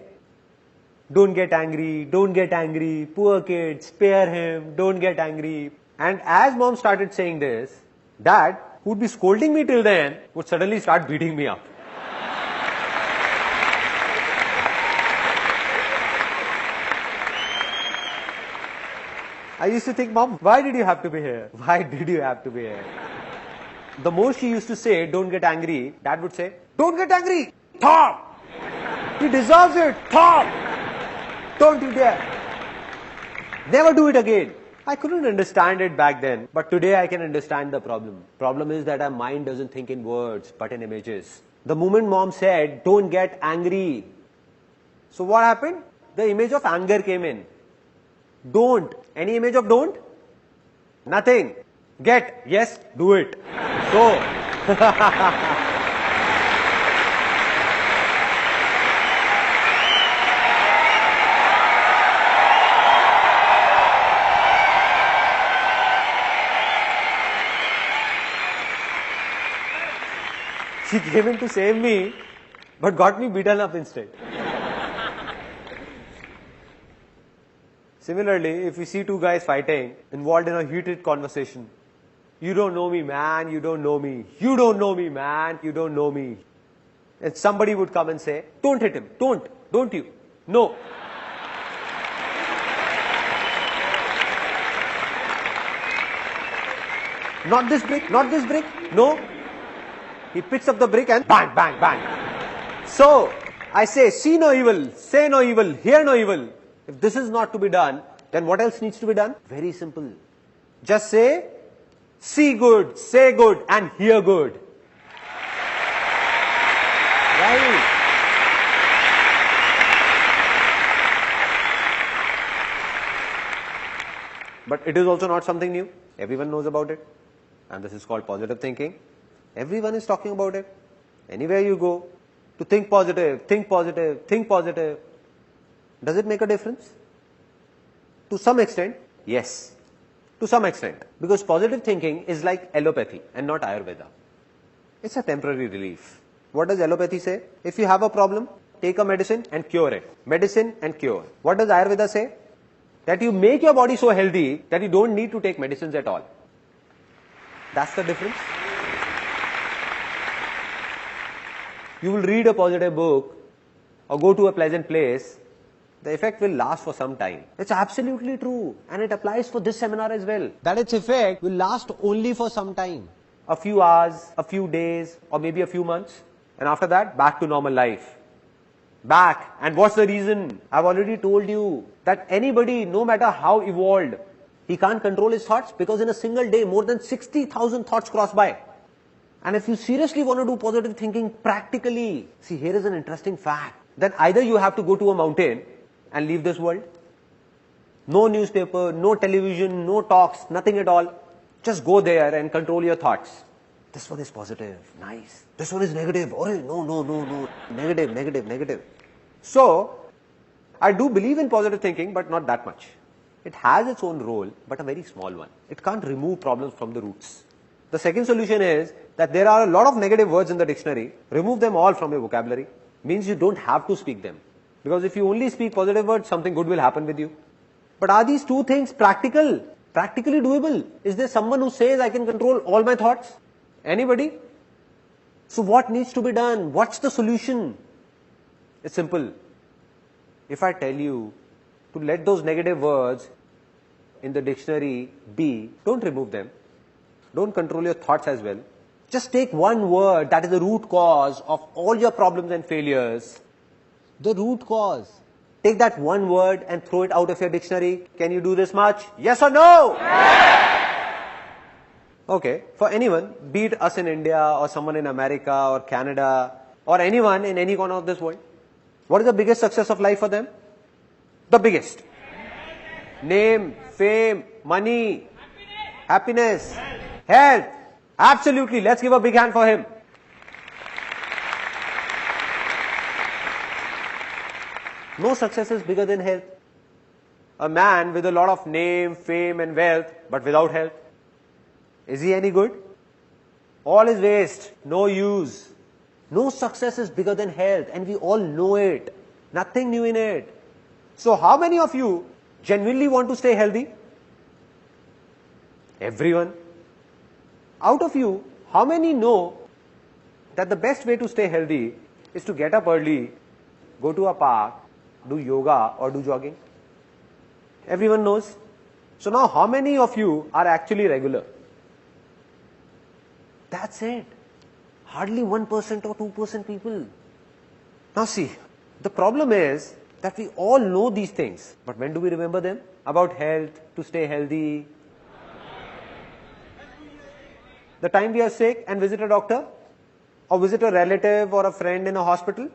don't get angry, poor kid, spare him, don't get angry. And as mom started saying this, dad, who would be scolding me till then, would suddenly start beating me up. I used to think, Mom, why did you have to be here? Why did you have to be here? The more she used to say, don't get angry, dad would say, don't get angry, Tom! He deserves it, Tom! Don't you dare! Never do it again. I couldn't understand it back then, but today I can understand the problem. Problem is that our mind doesn't think in words, but in images. The moment mom said, don't get angry. So what happened? The image of anger came in. Don't. Any image of don't? Nothing. Get. Yes, do it. So. She came in to save me, but got me beaten up instead. Similarly, if we see two guys fighting, involved in a heated conversation, you don't know me, man, you don't know me. You don't know me, man, you don't know me. And somebody would come and say, don't hit him, don't you? No. Not this brick, no. He picks up the brick and bang, bang, bang. So, I say, see no evil, say no evil, hear no evil. If this is not to be done, then what else needs to be done? Very simple. Just say, see good, say good, and hear good. Right? But it is also not something new. Everyone knows about it. And this is called positive thinking. Everyone is talking about it. Anywhere you go, to think positive, think positive, think positive. Does it make a difference? To some extent, yes. To some extent. Because positive thinking is like allopathy and not Ayurveda. It's a temporary relief. What does allopathy say? If you have a problem, take a medicine and cure it. Medicine and cure. What does Ayurveda say? That you make your body so healthy that you don't need to take medicines at all. That's the difference. You will read a positive book or go to a pleasant place, the effect will last for some time. It's absolutely true, and it applies for this seminar as well. That its effect will last only for some time. A few hours, a few days, or maybe a few months. And after that, back to normal life. Back. And what's the reason? I've already told you that anybody, no matter how evolved, he can't control his thoughts because in a single day, more than 60,000 thoughts cross by. And if you seriously want to do positive thinking practically, see, here is an interesting fact. Then either you have to go to a mountain and leave this world. No newspaper, no television, no talks, nothing at all. Just go there and control your thoughts. This one is positive, nice. This one is negative. Oh, no. Negative. So, I do believe in positive thinking, but not that much. It has its own role, but a very small one. It can't remove problems from the roots. The second solution is that there are a lot of negative words in the dictionary. Remove them all from your vocabulary. Means you don't have to speak them. Because if you only speak positive words, something good will happen with you. But are these two things practical? Practically doable? Is there someone who says I can control all my thoughts? Anybody? So what needs to be done? What's the solution? It's simple. If I tell you to let those negative words in the dictionary be, don't remove them. Don't control your thoughts as well. Just take one word that is the root cause of all your problems and failures. The root cause. Take that one word and throw it out of your dictionary. Can you do this much? Yes or no? Okay, for anyone, be it us in India or someone in America or Canada or anyone in any corner of this world, what is the biggest success of life for them? The biggest. Name, fame, money, happiness, health. Absolutely. Let's give a big hand for him. No success is bigger than health. A man with a lot of name, fame and wealth, but without health, is he any good? All is waste, no use. No success is bigger than health, and we all know it. Nothing new in it. So how many of you genuinely want to stay healthy? Everyone. Out of you, how many know that the best way to stay healthy is to get up early, go to a park, do yoga or do jogging? Everyone knows. So now how many of you are actually regular? That's it. Hardly 1% or 2% people. Now see, the problem is that we all know these things, but when do we remember them? About health, to stay healthy. The time we are sick and visit a doctor, or visit a relative or a friend in a hospital,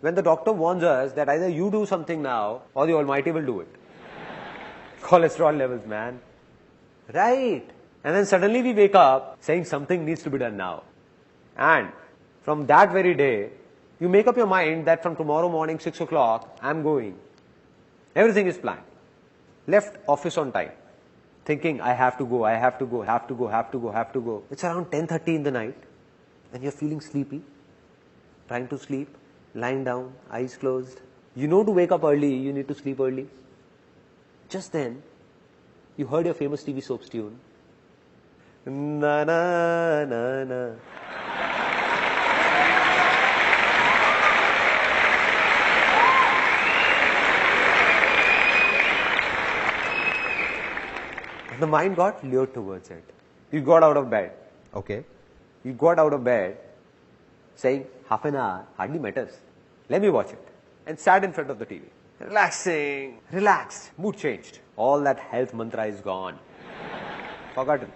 when the doctor warns us that either you do something now or the Almighty will do it. Cholesterol levels, man. Right. And then suddenly we wake up saying something needs to be done now. And from that very day, you make up your mind that from tomorrow morning 6 o'clock, I'm going. Everything is planned. Left office on time. Thinking, I have to go, I have to go, have to go, have to go, have to go. It's around 10:30 in the night and you're feeling sleepy, trying to sleep, lying down, eyes closed. You know to wake up early, you need to sleep early. Just then, you heard your famous TV soaps tune. Na na na na. And the mind got lured towards it. You got out of bed. Okay. You got out of bed saying, half an hour hardly matters. Let me watch it. And sat in front of the TV. Relaxing. Relaxed. Mood changed. All that health mantra is gone. Forgotten.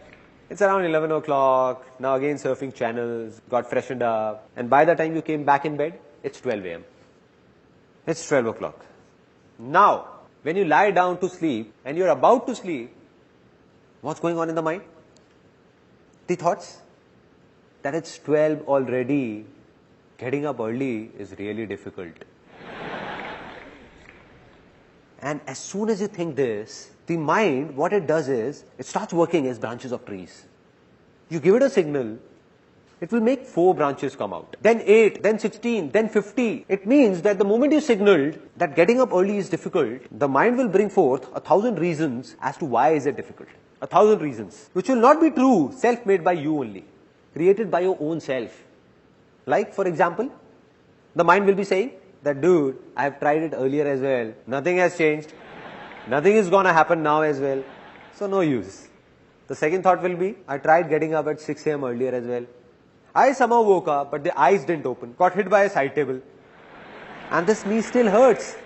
It's around 11 o'clock. Now again surfing channels. Got freshened up. And by the time you came back in bed, it's 12 a.m. It's 12 o'clock. Now, when you lie down to sleep and you're about to sleep, what's going on in the mind? The thoughts that it's 12 already, getting up early is really difficult. And as soon as you think this, the mind, what it does is, it starts working as branches of trees. You give it a signal, it will make 4 branches come out. Then 8, then 16, then 50. It means that the moment you signaled that getting up early is difficult, the mind will bring forth 1,000 reasons as to why is it difficult. 1,000 reasons, which will not be true, self-made by you only, created by your own self. Like, for example, the mind will be saying that, dude, I have tried it earlier as well. Nothing has changed. Nothing is gonna happen now as well. So no use. The second thought will be, I tried getting up at 6 a.m. earlier as well. I somehow woke up, but the eyes didn't open. Got hit by a side table. And this knee still hurts.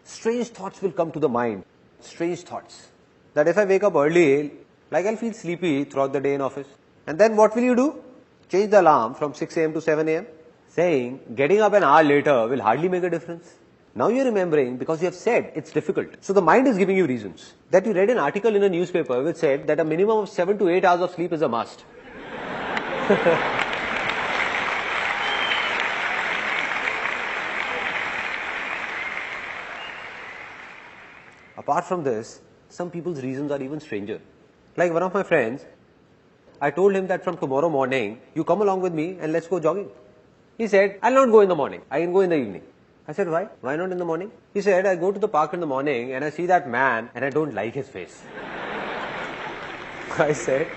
Strange thoughts will come to the mind. Strange thoughts. That if I wake up early, like I'll feel sleepy throughout the day in office. And then what will you do? Change the alarm from 6 a.m. to 7 a.m. Saying, getting up an hour later will hardly make a difference. Now you're remembering because you have said it's difficult. So the mind is giving you reasons. That you read an article in a newspaper which said that a minimum of 7 to 8 hours of sleep is a must. Apart from this, some people's reasons are even stranger. Like one of my friends, I told him that from tomorrow morning, you come along with me and let's go jogging. He said, I'll not go in the morning, I can go in the evening. I said, why? Why not in the morning? He said, I go to the park in the morning and I see that man and I don't like his face. I said,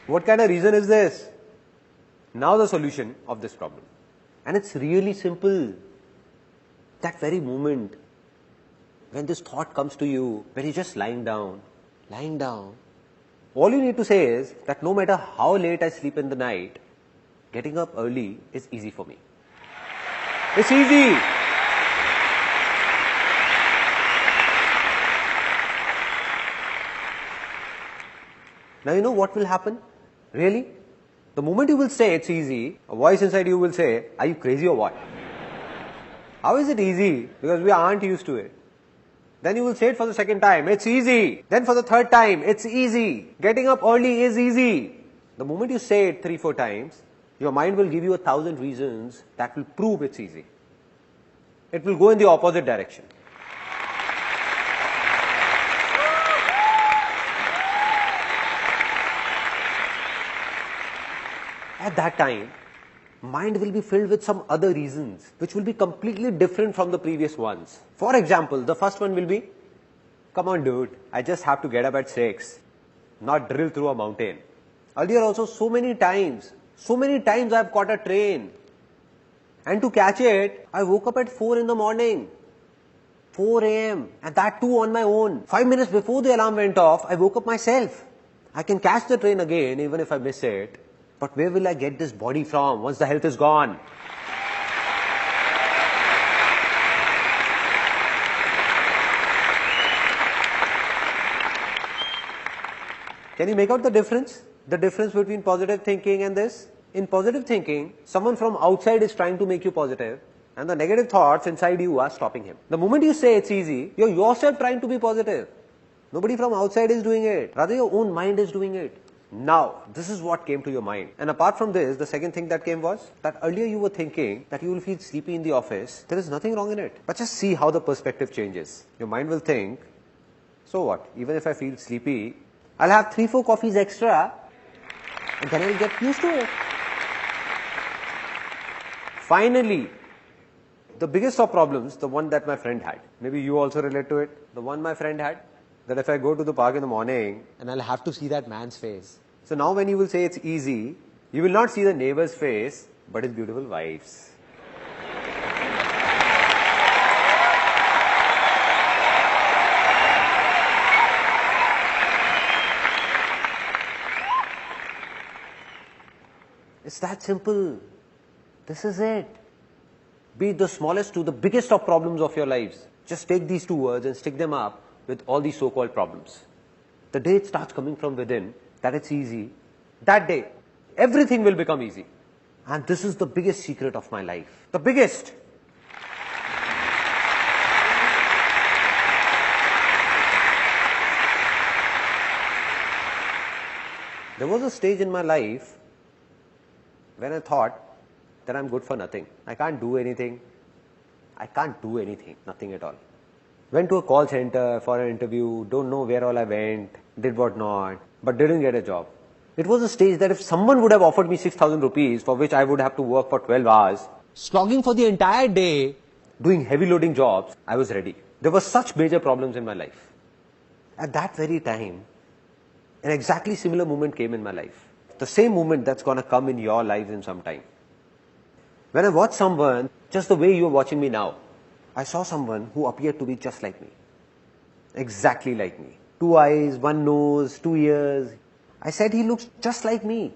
what kind of reason is this? Now the solution of this problem. And it's really simple. That very moment, when this thought comes to you, when you're just lying down, all you need to say is that no matter how late I sleep in the night, getting up early is easy for me. It's easy. Now you know what will happen? Really? The moment you will say it's easy, a voice inside you will say, are you crazy or what? How is it easy? Because we aren't used to it. Then you will say it for the second time, it's easy. Then for the third time, it's easy. Getting up early is easy. The moment you say it 3-4 times, your mind will give you 1,000 reasons that will prove it's easy. It will go in the opposite direction. At that time, mind will be filled with some other reasons which will be completely different from the previous ones. For example, the first one will be, come on dude, I just have to get up at 6, not drill through a mountain. Earlier also so many times I have caught a train. And to catch it, I woke up at 4 in the morning. 4 a.m. and that too on my own. 5 minutes before the alarm went off, I woke up myself. I can catch the train again even if I miss it. But where will I get this body from once the health is gone? Can you make out the difference? The difference between positive thinking and this? In positive thinking, someone from outside is trying to make you positive and the negative thoughts inside you are stopping him. The moment you say it's easy, you're yourself trying to be positive. Nobody from outside is doing it. Rather, your own mind is doing it. Now, this is what came to your mind. And apart from this, the second thing that came was that earlier you were thinking that you will feel sleepy in the office. There is nothing wrong in it. But just see how the perspective changes. Your mind will think, so what? Even if I feel sleepy, I'll have 3-4 coffees extra and then I'll get used to it. Finally, the biggest of problems, the one that my friend had. Maybe you also relate to it. The one my friend had. That if I go to the park in the morning and I'll have to see that man's face. So now when you will say it's easy, you will not see the neighbor's face, but his beautiful wife's. It's that simple. This is it. Be it the smallest to the biggest of problems of your lives. Just take these 2 words and stick them up with all these so-called problems. The day it starts coming from within, that it's easy, that day, everything will become easy. And this is the biggest secret of my life. The biggest. There was a stage in my life when I thought that I'm good for nothing. I can't do anything. Nothing at all. Went to a call center for an interview, don't know where all I went, did what not, but didn't get a job. It was a stage that if someone would have offered me 6,000 rupees, for which I would have to work for 12 hours, slogging for the entire day, doing heavy loading jobs, I was ready. There were such major problems in my life. At that very time, an exactly similar moment came in my life. The same moment that's gonna come in your lives in some time. When I watched someone, just the way you're watching me now, I saw someone who appeared to be just like me. Exactly like me. 2 eyes, 1 nose, 2 ears. I said he looks just like me.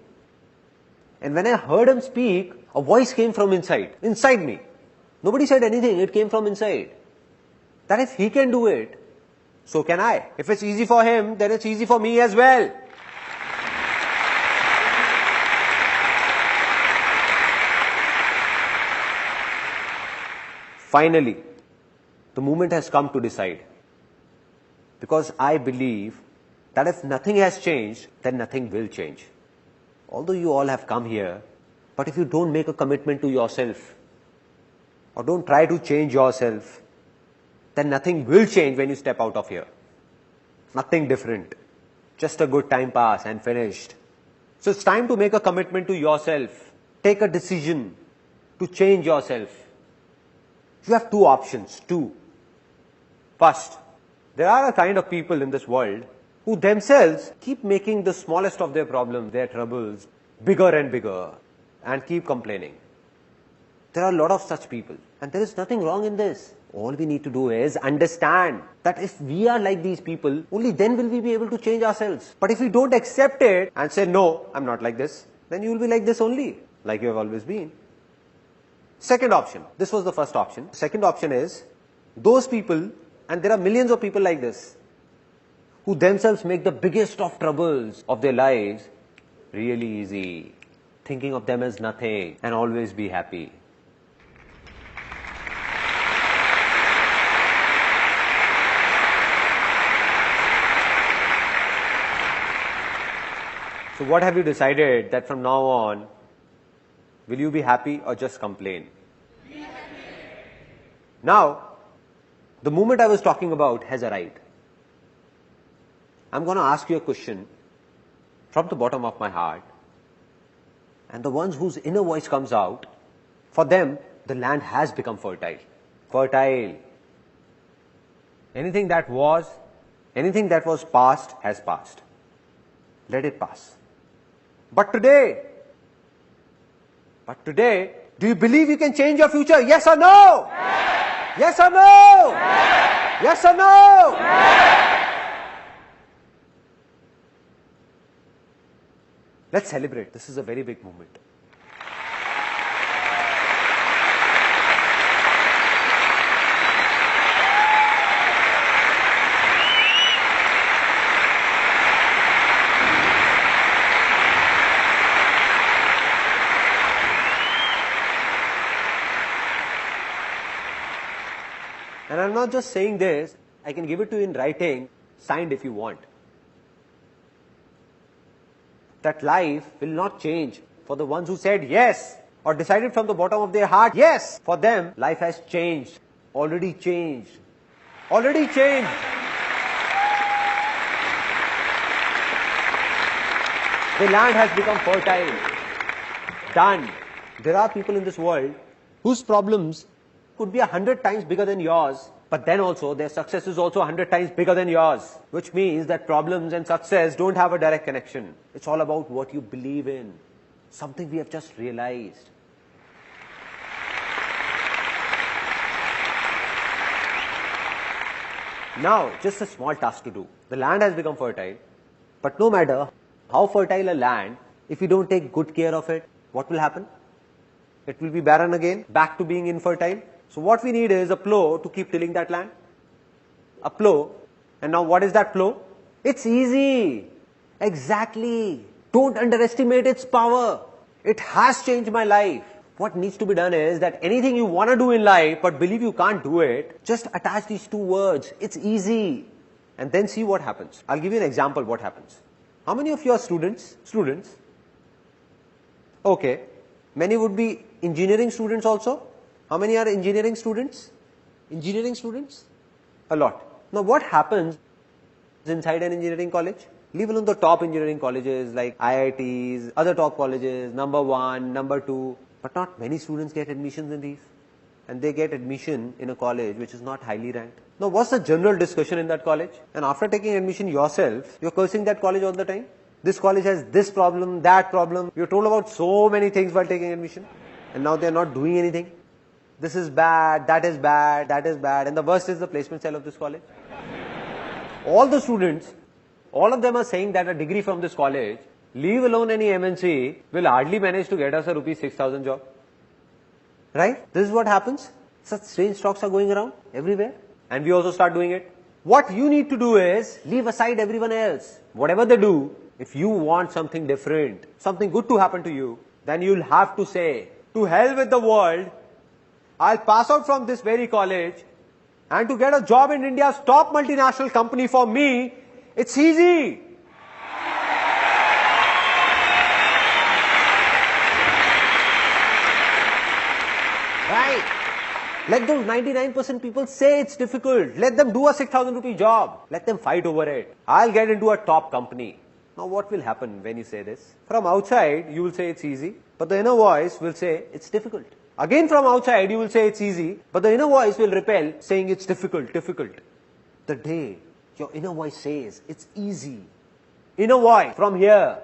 And when I heard him speak, a voice came from inside me. Nobody said anything, it came from inside. That if he can do it, so can I. If it's easy for him, then it's easy for me as well. Finally, the moment has come to decide. Because I believe that if nothing has changed, then nothing will change. Although you all have come here, but if you don't make a commitment to yourself, or don't try to change yourself, then nothing will change when you step out of here. Nothing different. Just a good time pass and finished. So it's time to make a commitment to yourself. Take a decision to change yourself. You have two options. First, there are a kind of people in this world who themselves keep making the smallest of their problems, their troubles, bigger and bigger, and keep complaining. There are a lot of such people, and there is nothing wrong in this. All we need to do is understand that if we are like these people, only then will we be able to change ourselves. But if we don't accept it and say, no, I'm not like this, then you will be like this only, like you have always been. Second option. This was the first option. Second option is those people, and there are millions of people like this, who themselves make the biggest of troubles of their lives really easy, thinking of them as nothing, and always be happy. So what have you decided that from now on, will you be happy or just complain? Now, the moment I was talking about has arrived. I'm going to ask you a question from the bottom of my heart. And the ones whose inner voice comes out, for them, the land has become fertile. Fertile. Anything that was past has passed. Let it pass. But today, do you believe you can change your future? Yes or no? Yes or no? Yes or no? Let's celebrate. This is a very big moment. And I'm not just saying this, I can give it to you in writing, signed if you want. That life will not change for the ones who said yes, or decided from the bottom of their heart, yes. For them, life has changed, already changed, already changed. The land has become fertile. Done. There are people in this world whose problems could be 100 times bigger than yours, but then also their success is also 100 times bigger than yours, which means that problems and success don't have a direct connection. It's all about what you believe in, something we have just realized. Now, just a small task to do. The land has become fertile, but no matter how fertile a land, if you don't take good care of it, what will happen? It will be barren again, back to being infertile. So what we need is a plow to keep tilling that land. A plow. And now what is that plow? It's easy. Exactly. Don't underestimate its power. It has changed my life. What needs to be done is that anything you want to do in life but believe you can't do it, just attach these two words. It's easy. And then see what happens. I'll give you an example what happens. How many of you are students? Students? Okay. Many would be engineering students also. How many are engineering students? Engineering students? A lot. Now what happens inside an engineering college? Leave alone the top engineering colleges like IITs, other top colleges, number 1, number 2. But not many students get admissions in these. And they get admission in a college which is not highly ranked. Now what's the general discussion in that college? And after taking admission yourself, you're cursing that college all the time. This college has this problem, that problem. You're told about so many things while taking admission. And now they're not doing anything. This is bad, that is bad, that is bad. And the worst is the placement cell of this college. All the students, all of them are saying that a degree from this college, leave alone any MNC, will hardly manage to get us a rupees 6,000 job. Right? This is what happens. Such strange talks are going around everywhere. And we also start doing it. What you need to do is, leave aside everyone else. Whatever they do, if you want something different, something good to happen to you, then you'll have to say, to hell with the world, I'll pass out from this very college, and to get a job in India's top multinational company for me, it's easy. Right? Let those 99% people say it's difficult. Let them do a 6,000 rupee job. Let them fight over it. I'll get into a top company. Now what will happen when you say this? From outside, you will say it's easy, but the inner voice will say it's difficult. Again from outside, you will say it's easy, but the inner voice will repel, saying it's difficult, difficult. The day your inner voice says it's easy, inner voice from here,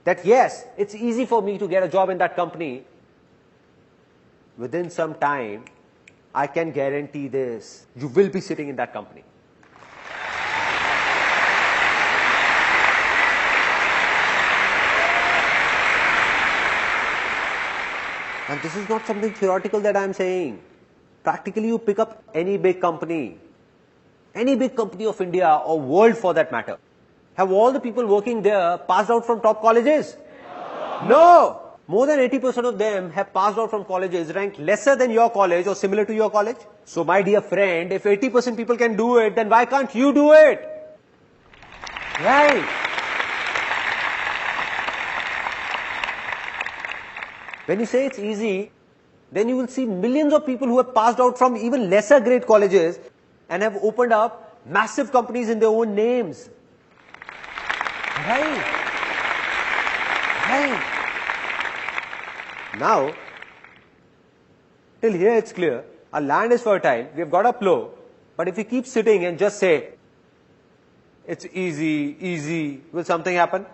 that yes, it's easy for me to get a job in that company, within some time, I can guarantee this, you will be sitting in that company. And this is not something theoretical that I am saying. Practically, you pick up any big company of India or world for that matter. Have all the people working there passed out from top colleges? No! More than 80% of them have passed out from colleges ranked lesser than your college or similar to your college. So my dear friend, if 80% people can do it, then why can't you do it? Right? When you say it's easy, then you will see millions of people who have passed out from even lesser grade colleges and have opened up massive companies in their own names. Right? Right? Now, till here it's clear, our land is fertile, we have got a plow, but if we keep sitting and just say, it's easy, easy, will something happen?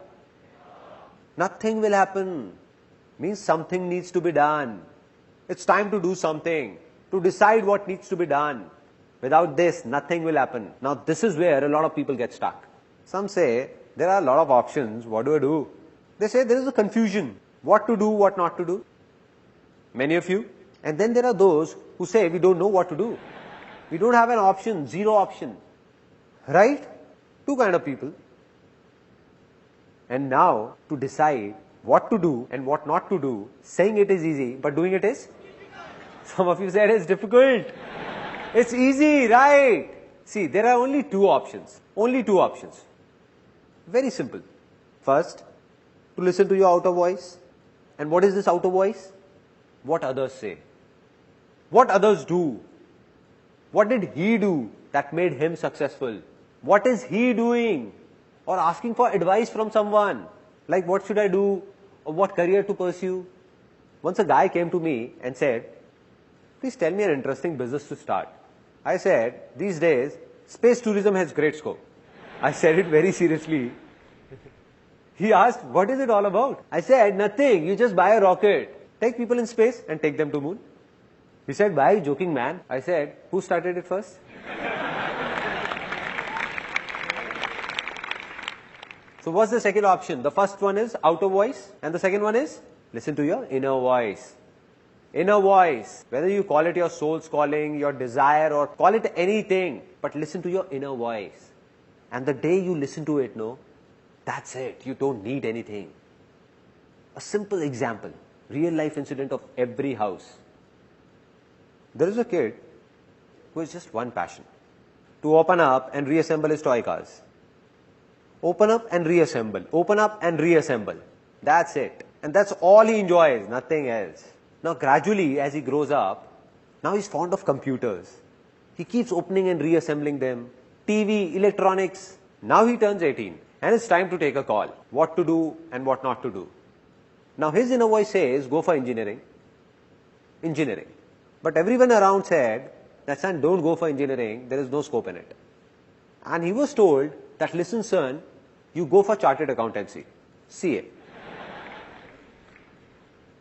Nothing will happen. Means something needs to be done. It's time to do something, to decide what needs to be done. Without this, nothing will happen. Now, this is where a lot of people get stuck. Some say, there are a lot of options, what do I do? They say there is a confusion, what to do, what not to do. Many of you. And then there are those who say, we don't know what to do. We don't have an option, zero option. Right? Two kind of people. And now, to decide what to do and what not to do, saying it is easy, but doing it is? Some of you said it's difficult. It's easy, right? See, there are only two options. Only two options. Very simple. First, to listen to your outer voice. And what is this outer voice? What others say. What others do. What did he do that made him successful? What is he doing? Or asking for advice from someone. Like what should I do? Or what career to pursue? Once a guy came to me and said, please tell me an interesting business to start. I said, these days, space tourism has great scope. I said it very seriously. He asked, what is it all about? I said, nothing. You just buy a rocket, take people in space and take them to moon. He said, why are you joking, man? I said, who started it first? So what's the second option? The first one is outer voice and the second one is listen to your inner voice. Inner voice, whether you call it your soul's calling, your desire or call it anything, but listen to your inner voice. And the day you listen to it, no, that's it. You don't need anything. A simple example, real life incident of every house. There is a kid who has just one passion, to open up and reassemble his toy cars. Open up and reassemble. Open up and reassemble. That's it. And that's all he enjoys, nothing else. Now gradually as he grows up, now he's fond of computers. He keeps opening and reassembling them. TV, electronics. Now he turns 18 and it's time to take a call. What to do and what not to do. Now his inner voice says, go for engineering. Engineering. But everyone around said, that son, don't go for engineering, there is no scope in it. And he was told that, listen son, you go for chartered accountancy, CA.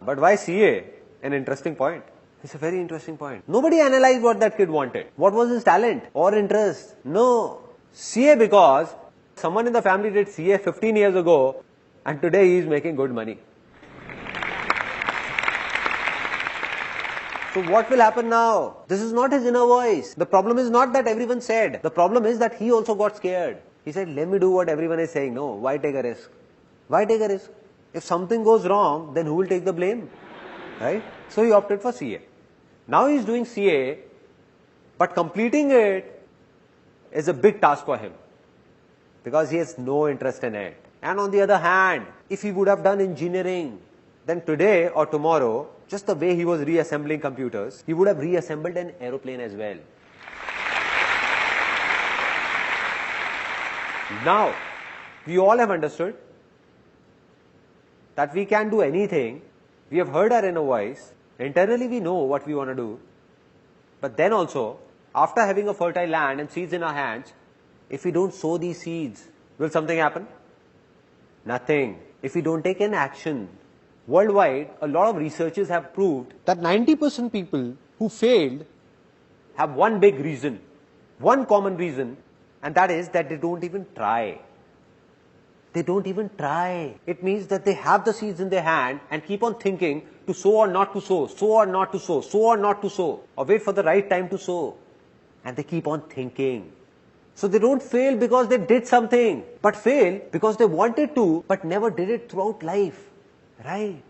But why CA? An interesting point. It's a very interesting point. Nobody analyzed what that kid wanted. What was his talent or interest? No. CA because someone in the family did CA 15 years ago and today he is making good money. So what will happen now? This is not his inner voice. The problem is not that everyone said. The problem is that he also got scared. He said, let me do what everyone is saying. No, why take a risk? Why take a risk? If something goes wrong, then who will take the blame? Right? So he opted for CA. Now he is doing CA, but completing it is a big task for him because he has no interest in it. And on the other hand, if he would have done engineering, then today or tomorrow, just the way he was reassembling computers, he would have reassembled an aeroplane as well. Now, we all have understood that we can do anything. We have heard our inner voice. Internally we know what we want to do. But then also, after having a fertile land and seeds in our hands, if we don't sow these seeds, will something happen? Nothing. If we don't take an action. Worldwide, a lot of researchers have proved that 90% people who failed have one big reason, one common reason, and that is that they don't even try. They don't even try. It means that they have the seeds in their hand and keep on thinking to sow or not to sow, sow or not to sow, sow or not to sow, or wait for the right time to sow. And they keep on thinking. So they don't fail because they did something, but fail because they wanted to, but never did it throughout life. Right?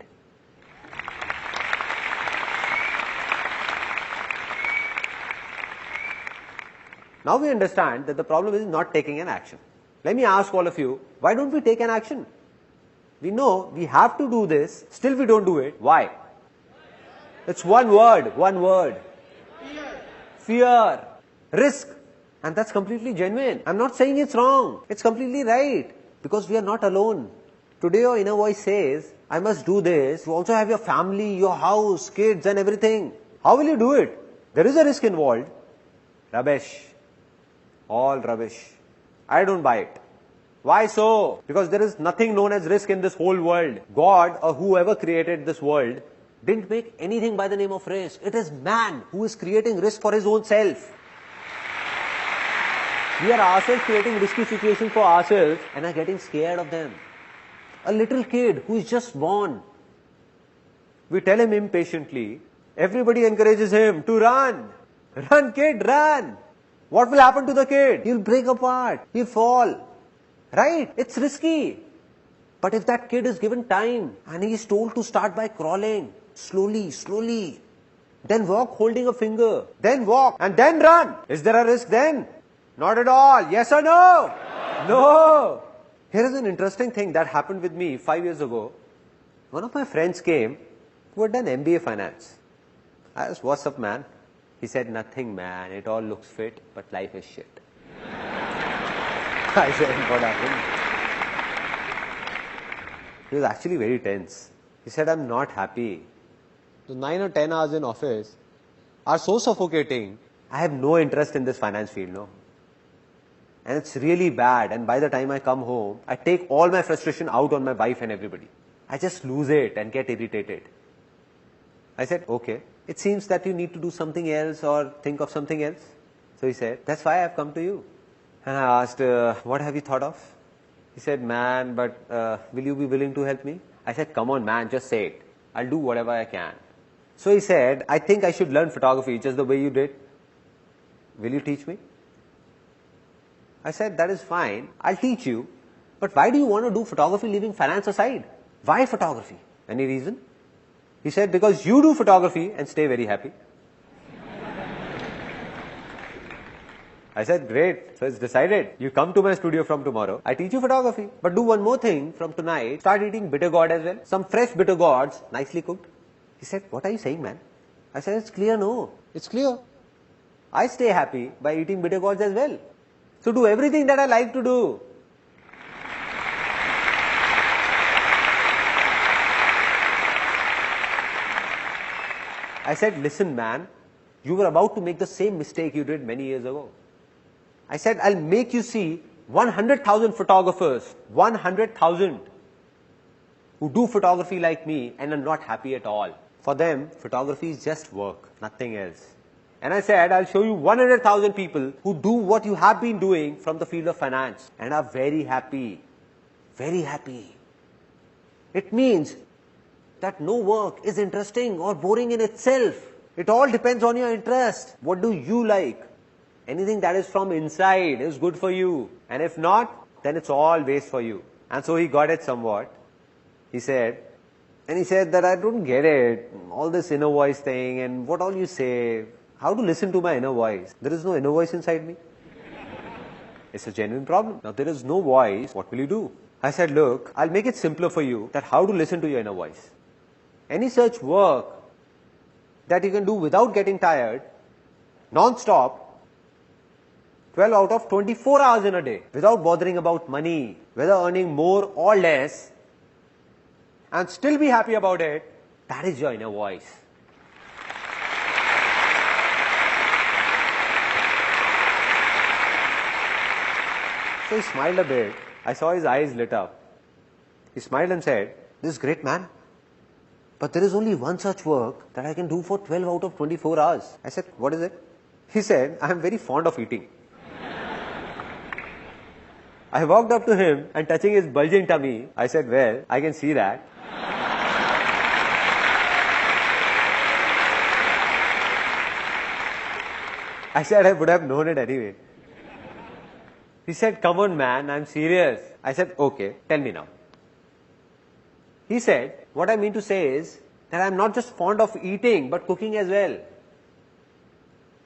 Now we understand that the problem is not taking an action. Let me ask all of you, why don't we take an action? We know we have to do this, still we don't do it. Why? It's one word, one word. Fear. Risk. And that's completely genuine. I'm not saying it's wrong. It's completely right. Because we are not alone. Today your inner voice says, I must do this. You also have your family, your house, kids and everything. How will you do it? There is a risk involved. Rubbish. All rubbish. I don't buy it. Why so? Because there is nothing known as risk in this whole world. God or whoever created this world didn't make anything by the name of risk. It is man who is creating risk for his own self. We are ourselves creating risky situations for ourselves and are getting scared of them. A little kid who is just born. We tell him impatiently, everybody encourages him to run. Run kid, run. What will happen to the kid? He'll break apart. He'll fall. Right? It's risky. But if that kid is given time and he is told to start by crawling, slowly, slowly, then walk holding a finger, then walk and then run. Is there a risk then? Not at all. Yes or no? No. Here is an interesting thing that happened with me 5 years ago. One of my friends came who had done MBA finance. I asked, what's up man? He said, nothing man, it all looks fit, but life is shit. I said, what happened? He was actually very tense. He said, I'm not happy. The 9 or 10 hours in office are so suffocating. I have no interest in this finance field, no. And it's really bad. And by the time I come home, I take all my frustration out on my wife and everybody. I just lose it and get irritated. I said, okay, it seems that you need to do something else or think of something else. So he said, that's why I've come to you. And I asked, what have you thought of? He said, man, but will you be willing to help me? I said, come on man, just say it. I'll do whatever I can. So he said, I think I should learn photography just the way you did. Will you teach me? I said, that is fine. I'll teach you. But why do you want to do photography leaving finance aside? Why photography? Any reason? He said, because you do photography and stay very happy. I said, great. So it's decided. You come to my studio from tomorrow. I teach you photography. But do one more thing from tonight. Start eating bitter gourd as well. Some fresh bitter gourds, nicely cooked. He said, what are you saying, man? I said, it's clear, no. It's clear. I stay happy by eating bitter gourds as well. So do everything that I like to do. I said, listen man, you were about to make the same mistake you did many years ago. I said, I'll make you see 100,000 photographers, 100,000 who do photography like me and are not happy at all. For them, photography is just work, nothing else. And I said, I'll show you 100,000 people who do what you have been doing from the field of finance and are very happy. Very happy. It means that no work is interesting or boring in itself. It all depends on your interest. What do you like? Anything that is from inside is good for you. And if not, then it's all waste for you. And so he got it somewhat. He said that I don't get it. All this inner voice thing and what all you say. How to listen to my inner voice? There is no inner voice inside me. It's a genuine problem. Now there is no voice. What will you do? I said, look, I'll make it simpler for you that how to listen to your inner voice. Any such work that you can do without getting tired, non-stop, 12 out of 24 hours in a day, without bothering about money, whether earning more or less, and still be happy about it, that is your inner voice. So he smiled a bit. I saw his eyes lit up. He smiled and said, "This is great, man. But there is only one such work that I can do for 12 out of 24 hours. I said, "What is it?" He said, "I am very fond of eating." I walked up to him and touching his bulging tummy, I said, "Well, I can see that." I said, "I would have known it anyway." He said, "Come on, man, I'm serious." I said, "Okay, tell me now." He said, "What I mean to say is that I'm not just fond of eating, but cooking as well.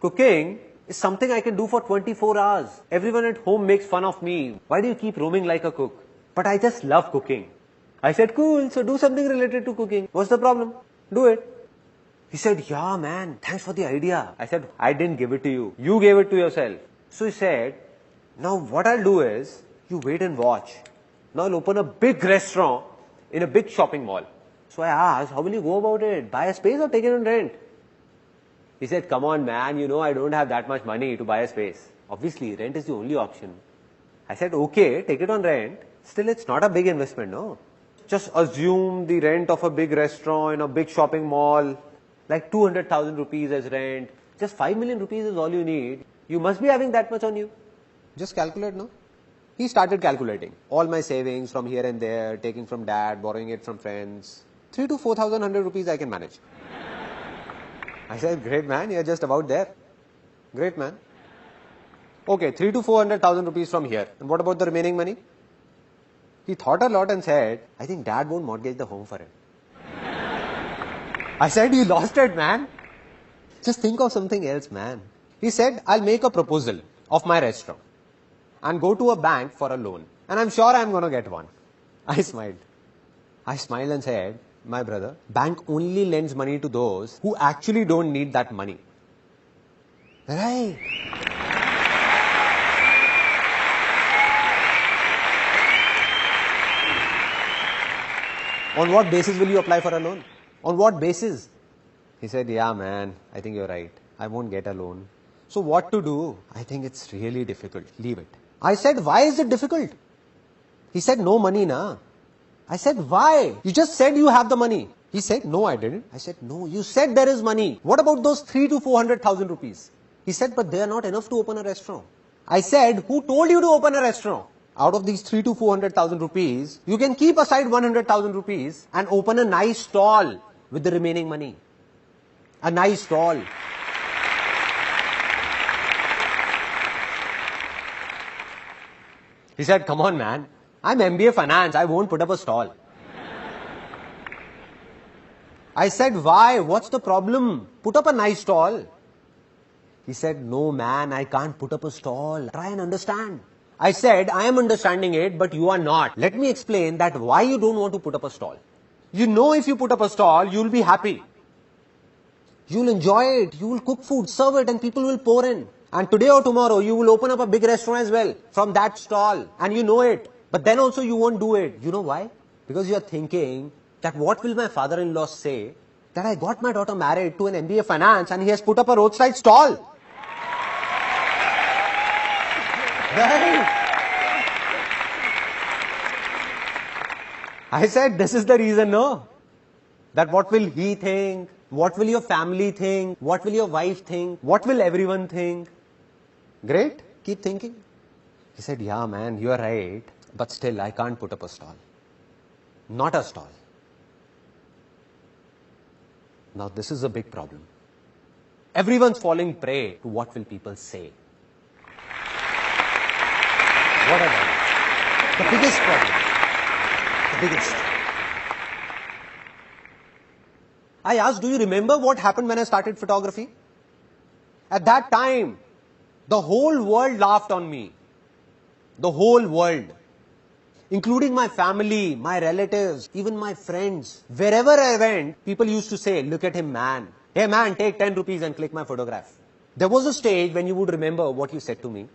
Cooking is something I can do for 24 hours. Everyone at home makes fun of me. Why do you keep roaming like a cook? But I just love cooking." I said, "Cool, so do something related to cooking. What's the problem? Do it." He said, "Yeah, man, thanks for the idea." I said, "I didn't give it to you. You gave it to yourself." So he said, "Now what I'll do is, you wait and watch. Now I'll open a big restaurant in a big shopping mall." So I asked, "How will you go about it? Buy a space or take it on rent?" He said, "Come on, man, you know I don't have that much money to buy a space. Obviously, rent is the only option." I said, "Okay, take it on rent. Still, it's not a big investment, no? Just assume the rent of a big restaurant in a big shopping mall, like 200,000 rupees as rent. Just 5 million rupees is all you need. You must be having that much on you. Just calculate, no?" He started calculating. All my savings from here and there, taking from dad, borrowing it from friends. 3 to 4,100 rupees I can manage. I said, "Great, man, you're just about there." "Great, man." "Okay, 3 to 400,000 rupees from here. And what about the remaining money?" He thought a lot and said, "I think dad won't mortgage the home for it." I said, "You lost it, man. Just think of something else, man." He said, "I'll make a proposal of my restaurant and go to a bank for a loan. And I'm sure I'm going to get one." I smiled. I smiled and said, "My brother, bank only lends money to those who actually don't need that money." Right. "On what basis will you apply for a loan? On what basis?" He said, "Yeah, man, I think you're right. I won't get a loan. So what to do? I think it's really difficult. Leave it." I said, "Why is it difficult?" He said, "No money, na." I said, "Why? You just said you have the money." He said, "No, I didn't." I said, "No, you said there is money. What about those 3 to 400,000 rupees?" He said, "But they are not enough to open a restaurant." I said, "Who told you to open a restaurant? Out of these 3 to 400,000 rupees, you can keep aside 100,000 rupees and open a nice stall with the remaining money. A nice stall." He said, "Come on, man. I'm MBA finance. I won't put up a stall." I said, "Why? What's the problem? Put up a nice stall." He said, "No, man, I can't put up a stall. Try and understand." I said, "I am understanding it, but you are not. Let me explain that why you don't want to put up a stall. You know if you put up a stall, you'll be happy. You'll enjoy it. You will cook food, serve it, and people will pour in. And today or tomorrow, you will open up a big restaurant as well from that stall. And you know it. But then also you won't do it. You know why? Because you are thinking that what will my father-in-law say that I got my daughter married to an MBA finance and he has put up a roadside stall." Right? I said, "This is the reason, no? That what will he think? What will your family think? What will your wife think? What will everyone think?" Great. Keep thinking. He said, "Yeah, man, you are right. But still, I can't put up a stall. Not a stall." Now, this is a big problem. Everyone's falling prey to what will people say. What are they? The biggest problem. The biggest. I asked, "Do you remember what happened when I started photography?" At that time, the whole world laughed on me. The whole world. Including my family, my relatives, even my friends. Wherever I went, people used to say, "Look at him, man. Hey man, take 10 rupees and click my photograph. There was a stage when you would remember what you said to me,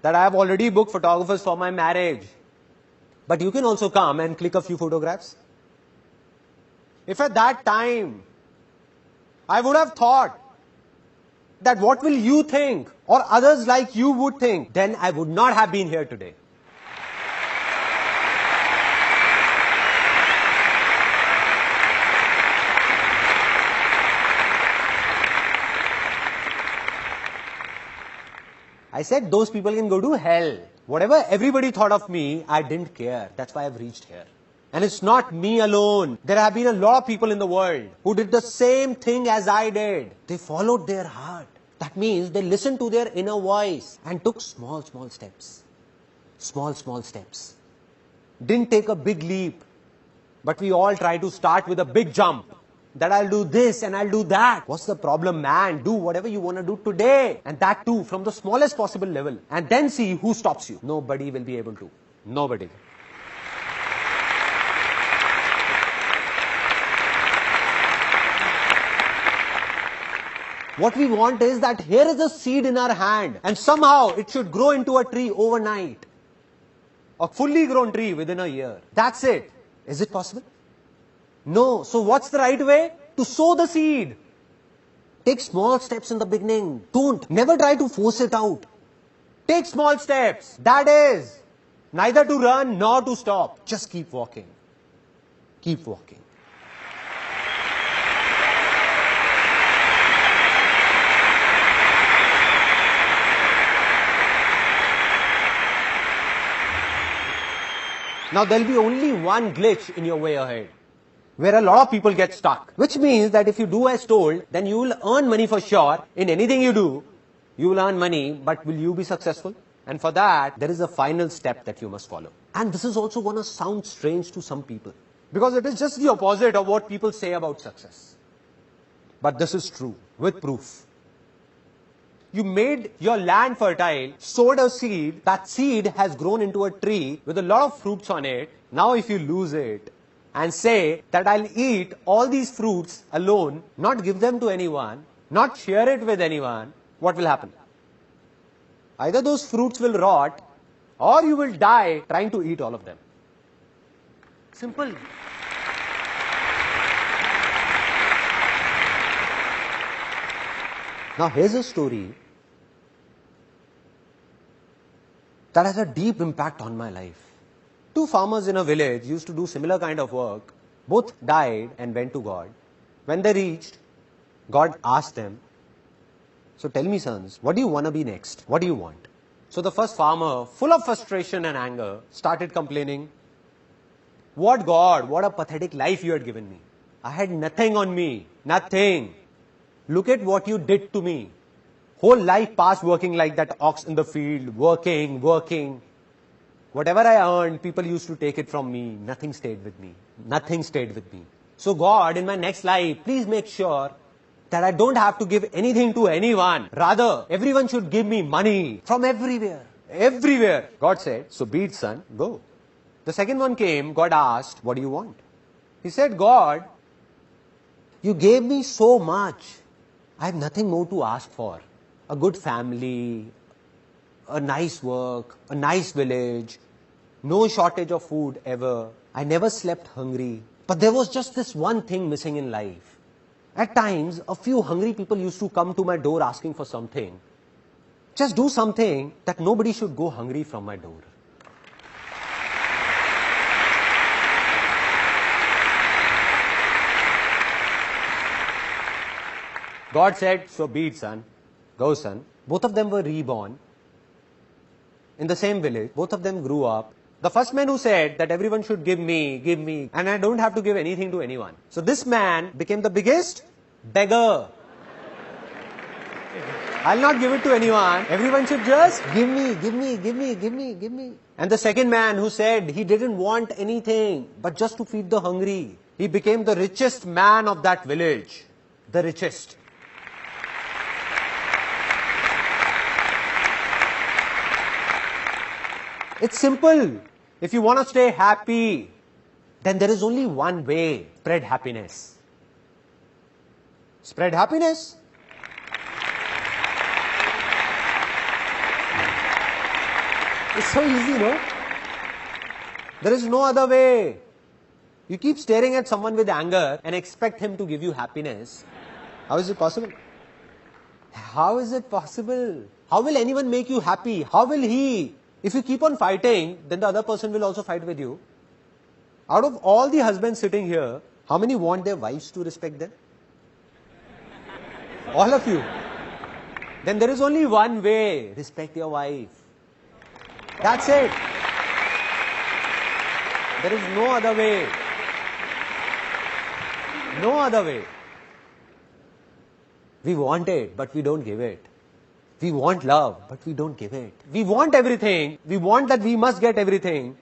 that I have already booked photographers for my marriage. But you can also come and click a few photographs. If at that time I would have thought that what will you think or others like you would think, then I would not have been here today. I said those people can go to hell. Whatever everybody thought of me, I didn't care. That's why I've reached here. And it's not me alone. There have been a lot of people in the world who did the same thing as I did. They followed their heart. That means they listened to their inner voice and took small steps. Small steps. Didn't take a big leap. But we all try to start with a big jump. That I'll do this and I'll do that. What's the problem, man? Do whatever you want to do today. And that too from the smallest possible level. And then see who stops you. Nobody will be able to. Nobody. What we want is that here is a seed in our hand and somehow it should grow into a tree overnight. A fully grown tree within a year. That's it. Is it possible? No. So what's the right way? To sow the seed. Take small steps in the beginning. Never try to force it out. Take small steps. That is, neither to run nor to stop. Just keep walking. Keep walking. Now there'll be only one glitch in your way ahead, where a lot of people get stuck. Which means that if you do as told, then you will earn money for sure. In anything you do, you will earn money, but will you be successful? And for that, there is a final step that you must follow. And this is also going to sound strange to some people, because it is just the opposite of what people say about success. But this is true, with proof. You made your land fertile, sowed a seed, that seed has grown into a tree with a lot of fruits on it. Now if you lose it and say that I'll eat all these fruits alone, not give them to anyone, not share it with anyone, what will happen? Either those fruits will rot or you will die trying to eat all of them. Simple. Now here's a story that has a deep impact on my life. Two farmers in a village used to do similar kind of work. Both died and went to God. When they reached, God asked them, so tell me sons, what do you want to be next? What do you want? So the first farmer, full of frustration and anger, started complaining, what God, what a pathetic life you had given me. I had nothing on me, nothing. Look at what you did to me. Whole life passed working like that ox in the field, working. Whatever I earned, people used to take it from me. Nothing stayed with me. Nothing stayed with me. So God, in my next life, please make sure that I don't have to give anything to anyone. Rather, everyone should give me money from everywhere. Everywhere. God said, so be it, son, go. The second one came, God asked, what do you want? He said, God, you gave me so much. I have nothing more to ask for. A good family, a nice work, a nice village, no shortage of food ever. I never slept hungry. But there was just this one thing missing in life. At times, a few hungry people used to come to my door asking for something. Just do something that nobody should go hungry from my door. God said, so be it, son. Go, son. Both of them were reborn in the same village. Both of them grew up. The first man who said that everyone should give me, and I don't have to give anything to anyone. So this man became the biggest beggar. I'll not give it to anyone. Everyone should just give me. And the second man who said he didn't want anything but just to feed the hungry, he became the richest man of that village. The richest. It's simple. If you want to stay happy, then there is only one way. Spread happiness. Spread happiness. It's so easy, no? There is no other way. You keep staring at someone with anger and expect him to give you happiness. How is it possible? How is it possible? How will anyone make you happy? How will he? If you keep on fighting, then the other person will also fight with you. Out of all the husbands sitting here, how many want their wives to respect them? All of you. Then there is only one way. Respect your wife. That's it. There is no other way. No other way. We want it, but we don't give it. We want love, but we don't give it. We want everything. We want that we must get everything.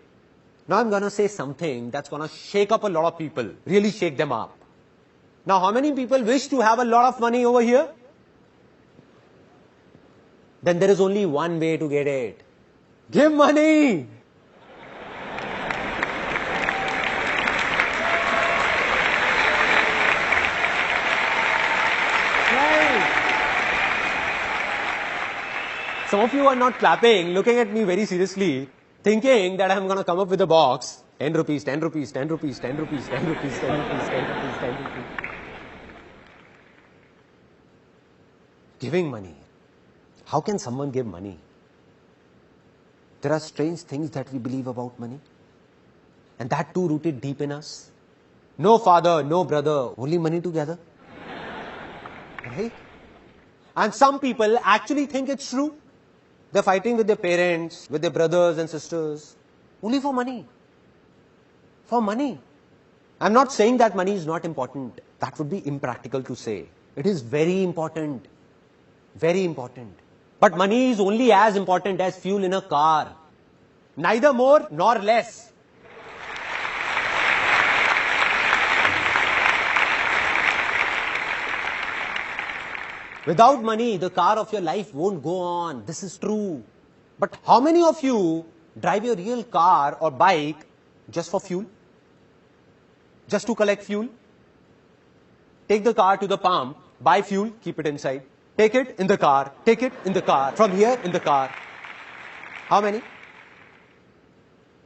Now I'm going to say something that's going to shake up a lot of people. Really shake them up. Now how many people wish to have a lot of money over here? Then there is only one way to get it. Give money! Some of you are not clapping, looking at me very seriously, thinking that I'm going to come up with a box. 10 rupees, 10 rupees, 10 rupees, 10 rupees, 10 rupees, 10 rupees, 10 rupees, 10 rupees. Giving money. How can someone give money? There are strange things that we believe about money. And that too rooted deep in us. No father, no brother, only money together. Right? And some people actually think it's true. They're fighting with their parents, with their brothers and sisters, only for money. For money. I'm not saying that money is not important. That would be impractical to say. It is very important. Very important. But money is only as important as fuel in a car. Neither more nor less. Without money, the car of your life won't go on. This is true. But how many of you drive your real car or bike just for fuel? Just to collect fuel? Take the car to the pump, buy fuel, keep it inside. Take it in the car, take it in the car, from here in the car. How many?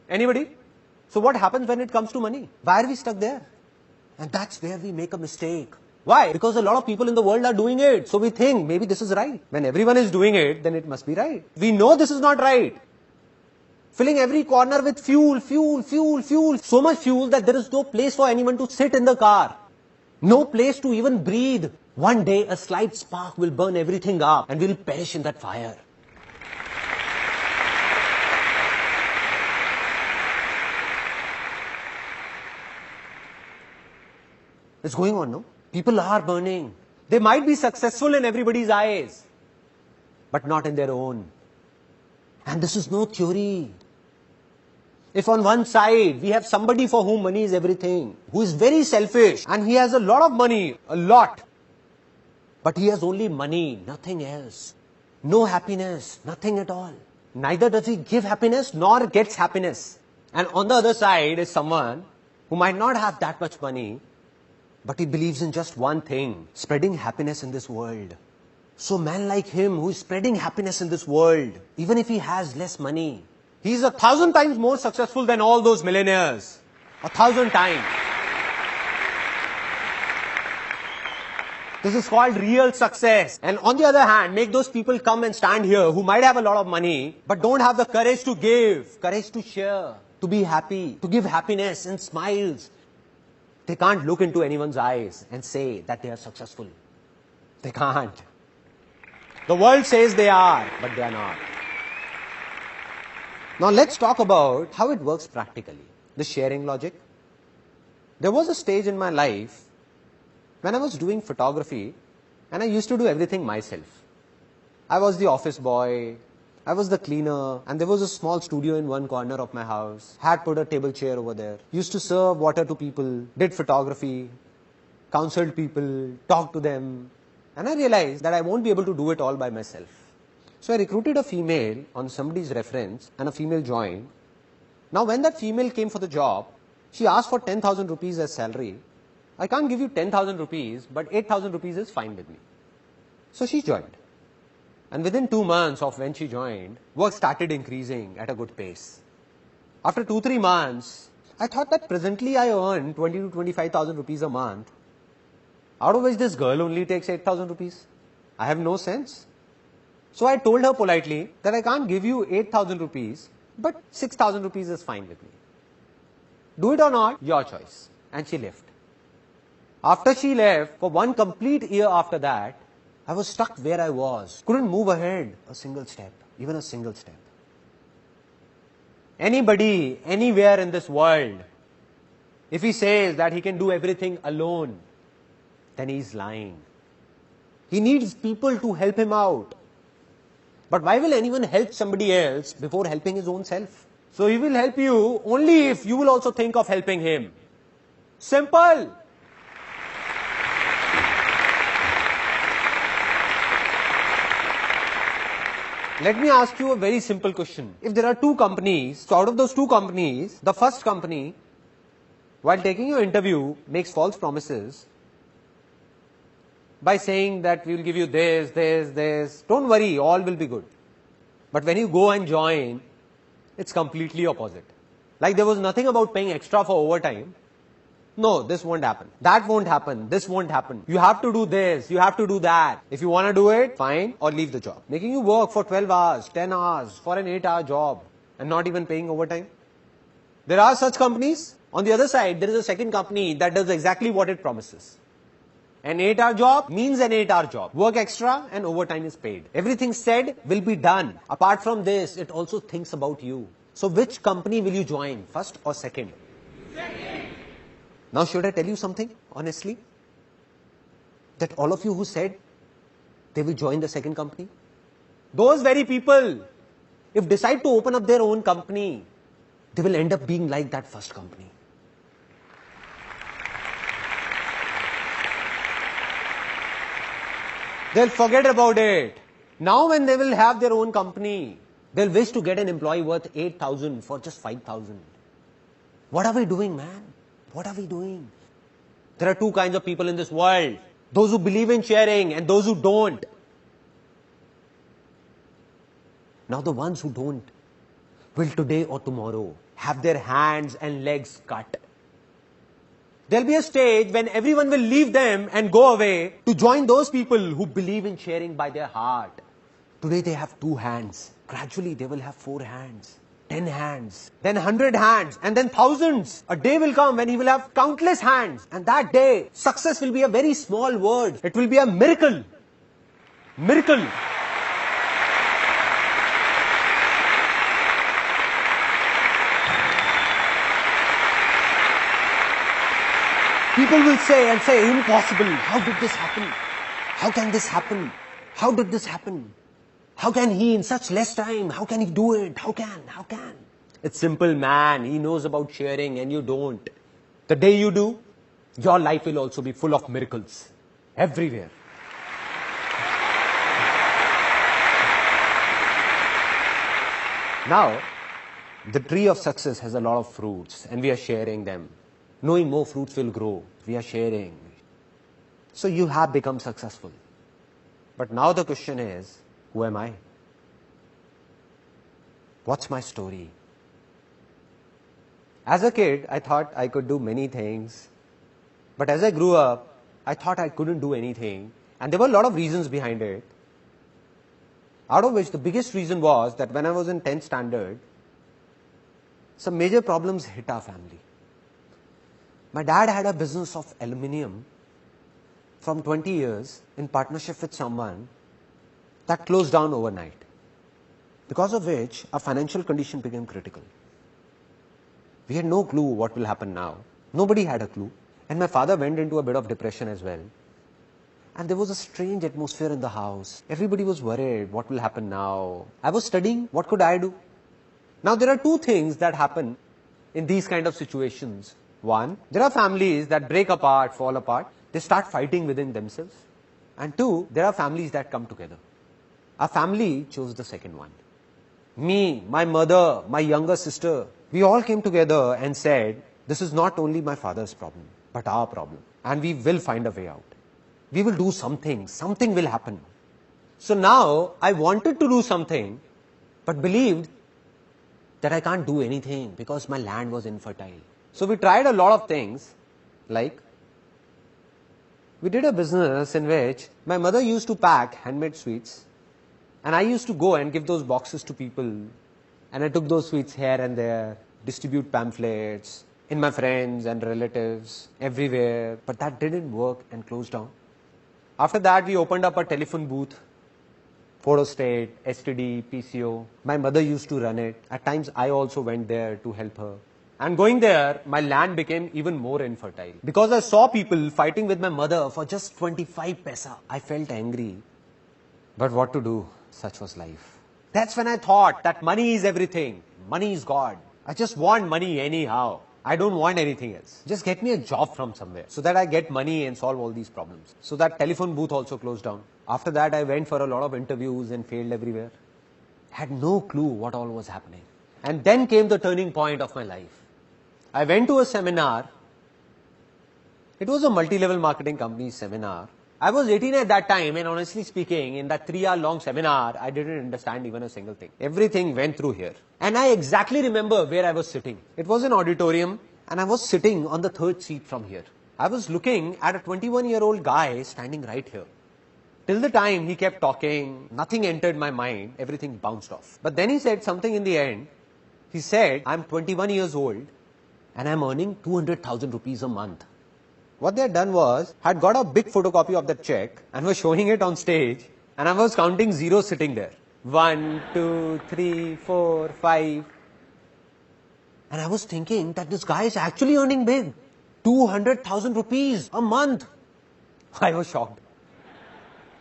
Anybody? So what happens when it comes to money? Why are we stuck there? And that's where we make a mistake. Why? Because a lot of people in the world are doing it. So we think maybe this is right. When everyone is doing it, then it must be right. We know this is not right. Filling every corner with fuel, fuel, fuel, fuel. So much fuel that there is no place for anyone to sit in the car. No place to even breathe. One day a slight spark will burn everything up and we'll perish in that fire. It's going on, no? People are burning. They might be successful in everybody's eyes, but not in their own. And this is no theory. If on one side we have somebody for whom money is everything, who is very selfish and he has a lot of money, a lot, but he has only money, nothing else. No happiness, nothing at all. Neither does he give happiness nor gets happiness. And on the other side is someone who might not have that much money, but he believes in just one thing, spreading happiness in this world. So man like him who is spreading happiness in this world, even if he has less money, he's 1,000 times more successful than all those millionaires. 1,000 times. This is called real success. And on the other hand, make those people come and stand here who might have a lot of money, but don't have the courage to give, courage to share, to be happy, to give happiness and smiles. They can't look into anyone's eyes and say that they are successful. They can't. The world says they are, but they are not. Now let's talk about how it works practically. The sharing logic. There was a stage in my life when I was doing photography and I used to do everything myself. I was the office boy, I was the cleaner, and there was a small studio in one corner of my house. Had put a table chair over there. Used to serve water to people, did photography, counseled people, talked to them. And I realized that I won't be able to do it all by myself. So I recruited a female on somebody's reference and a female joined. Now when that female came for the job, she asked for 10,000 rupees as salary I can't give you 10,000 rupees, but 8,000 rupees is fine with me. So she joined. And within 2 months of when she joined, work started increasing at a good pace. After 2-3 months, I thought that presently I earn 20 to 25,000 rupees a month, out of which this girl only takes 8,000 rupees. I have no sense. So I told her politely that I can't give you 8,000 rupees, but 6,000 rupees is fine with me. Do it or not, your choice. And she left. After she left, for 1 complete year after that, I was stuck where I was. Couldn't move ahead a single step, even a single step. Anybody, anywhere in this world, if he says that he can do everything alone, then he's lying. He needs people to help him out. But why will anyone help somebody else before helping his own self? So he will help you only if you will also think of helping him. Simple. Let me ask you a very simple question. If there are 2 companies, so out of those 2 companies, the first company, while taking your interview, makes false promises by saying that we will give you this, don't worry, all will be good. But when you go and join, it's completely opposite. Like there was nothing about paying extra for overtime. No, this won't happen. That won't happen. This won't happen. You have to do this. You have to do that. If you want to do it, fine, or leave the job. Making you work for 12 hours, 10 hours for an 8-hour job and not even paying overtime. There are such companies. On the other side, there is a second company that does exactly what it promises. An 8-hour job means an 8-hour job. Work extra and overtime is paid. Everything said will be done. Apart from this, it also thinks about you. So which company will you join, first or second? Second. Now should I tell you something, honestly? That all of you who said they will join the second company, those very people, if decide to open up their own company, they will end up being like that first company. They'll forget about it. Now when they will have their own company, they'll wish to get an employee worth 8,000 for just 5,000. What are we doing, man? What are we doing? There are 2 kinds of people in this world. Those who believe in sharing and those who don't. Now the ones who don't will today or tomorrow have their hands and legs cut. There'll be a stage when everyone will leave them and go away to join those people who believe in sharing by their heart. Today they have 2 hands. Gradually they will have 4 hands. 10 hands, then 100 hands, and then thousands. A day will come when he will have countless hands. And that day, success will be a very small word. It will be a miracle. Miracle. People will say impossible. How did this happen? How can this happen? How did this happen? How can he in such less time? How can he do it? How can? It's simple, man. He knows about sharing and you don't. The day you do, your life will also be full of miracles. Everywhere. Now, the tree of success has a lot of fruits and we are sharing them. Knowing more fruits will grow. We are sharing. So you have become successful. But now the question is, who am I? What's my story? As a kid, I thought I could do many things. But as I grew up, I thought I couldn't do anything. And there were a lot of reasons behind it. Out of which the biggest reason was that when I was in 10th standard, some major problems hit our family. My dad had a business of aluminium from 20 years in partnership with someone that closed down overnight, because of which our financial condition became critical. We had no clue what will happen now. Nobody had a clue. And my father went into a bit of depression as well. And there was a strange atmosphere in the house. Everybody was worried, what will happen now? I was studying, what could I do? Now there are 2 things that happen in these kind of situations. 1, there are families that break apart, fall apart. They start fighting within themselves. And 2, there are families that come together. Our family chose the second one. Me, my mother, my younger sister, we all came together and said, this is not only my father's problem, but our problem. and we will find a way out. We will do something. Something will happen. So now I wanted to do something, but believed that I can't do anything because my land was infertile. So we tried a lot of things, like we did a business in which my mother used to pack handmade sweets, and I used to go and give those boxes to people, and I took those sweets here and there, distribute pamphlets in my friends and relatives everywhere, but that didn't work and closed down. After that, we opened up a telephone booth, photo state, STD, PCO. My mother used to run it. At times, I also went there to help her. And going there, my land became even more infertile. Because I saw people fighting with my mother for just 25 paisa, I felt angry. But what to do? Such was life. That's when I thought that money is everything. Money is God. I just want money anyhow. I don't want anything else. Just get me a job from somewhere so that I get money and solve all these problems. So that telephone booth also closed down. After that, I went for a lot of interviews and failed everywhere. Had no clue what all was happening. And then came the turning point of my life. I went to a seminar. It was a multi-level marketing company seminar. I was 18 at that time, and honestly speaking, in that 3-hour long seminar, I didn't understand even a single thing. Everything went through here. And I exactly remember where I was sitting. It was an auditorium, and I was sitting on the third seat from here. I was looking at a 21-year-old guy standing right here. Till the time he kept talking, nothing entered my mind, everything bounced off. But then he said something in the end. He said, I'm 21 years old, and I'm earning 200,000 rupees a month. What they had done was, had got a big photocopy of that check and was showing it on stage, and I was counting zeros sitting there. 1, 2, 3, 4, 5. And I was thinking that this guy is actually earning big. 200,000 rupees a month. I was shocked.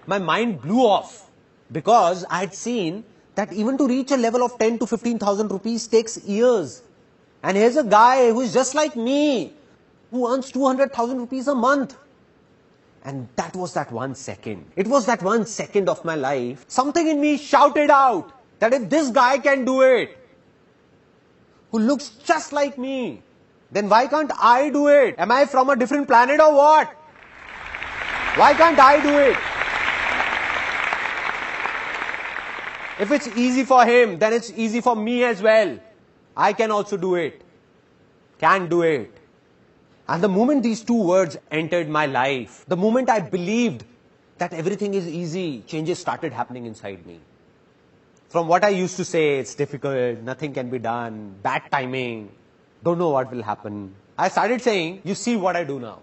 My mind blew off because I had seen that even to reach a level of 10 to 15,000 rupees takes years. And here's a guy who is just like me, who earns 200,000 rupees a month. And that was that 1 second. It was that 1 second of my life. Something in me shouted out that if this guy can do it, who looks just like me, then why can't I do it? Am I from a different planet or what? Why can't I do it? If it's easy for him, then it's easy for me as well. I can also do it. Can do it. And the moment these two words entered my life, the moment I believed that everything is easy, changes started happening inside me. From what I used to say, it's difficult, nothing can be done, bad timing, don't know what will happen. I started saying, you see what I do now.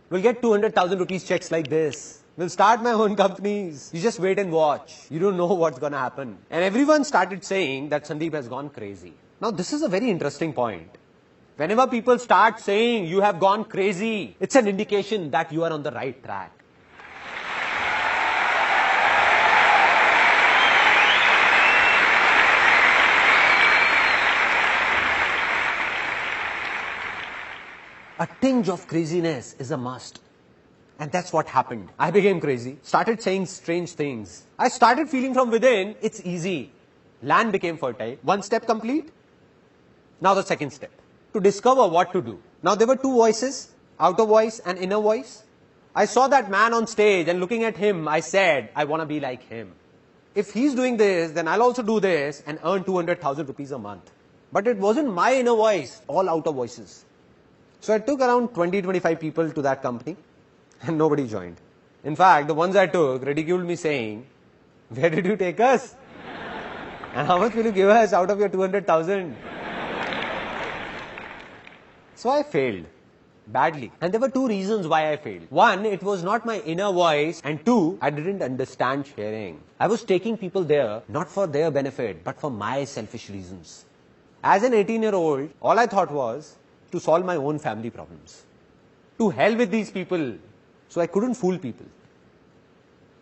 We'll get 200,000 rupees checks like this. We'll start my own companies. You just wait and watch. You don't know what's going to happen. And everyone started saying that Sandeep has gone crazy. Now this is a very interesting point. Whenever people start saying you have gone crazy, it's an indication that you are on the right track. A tinge of craziness is a must. And that's what happened. I became crazy, started saying strange things. I started feeling from within, it's easy. Land became fertile. 1 step complete. Now the second step. To discover what to do. Now there were 2 voices, outer voice and inner voice. I saw that man on stage and looking at him, I said, I want to be like him. If he's doing this, then I'll also do this and earn 200,000 rupees a month. But it wasn't my inner voice, all outer voices. So I took around 20-25 people to that company and nobody joined. In fact, the ones I took ridiculed me saying, where did you take us? And how much will you give us out of your 200,000? So I failed badly. And there were 2 reasons why I failed. 1, it was not my inner voice. And 2, I didn't understand sharing. I was taking people there, not for their benefit, but for my selfish reasons. As an 18-year-old, all I thought was to solve my own family problems. To hell with these people. So I couldn't fool people.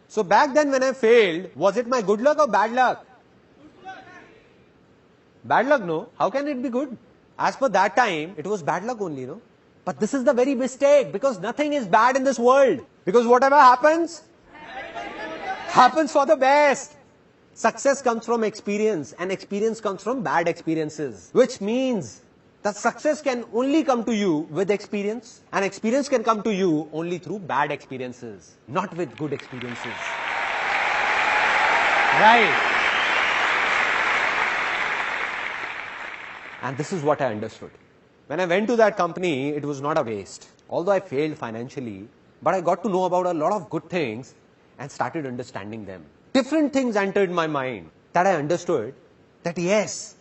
So back then when I failed, was it my good luck or bad luck? Bad luck, no. How can it be good? As per that time, it was bad luck only, no? But this is the very mistake, because nothing is bad in this world. Because whatever happens, happens for the best. Success comes from experience, and experience comes from bad experiences. Which means, that success can only come to you with experience, and experience can come to you only through bad experiences, not with good experiences. Right. And this is what I understood. When I went to that company, it was not a waste. Although I failed financially, but I got to know about a lot of good things and started understanding them. Different things entered my mind that I understood that yes,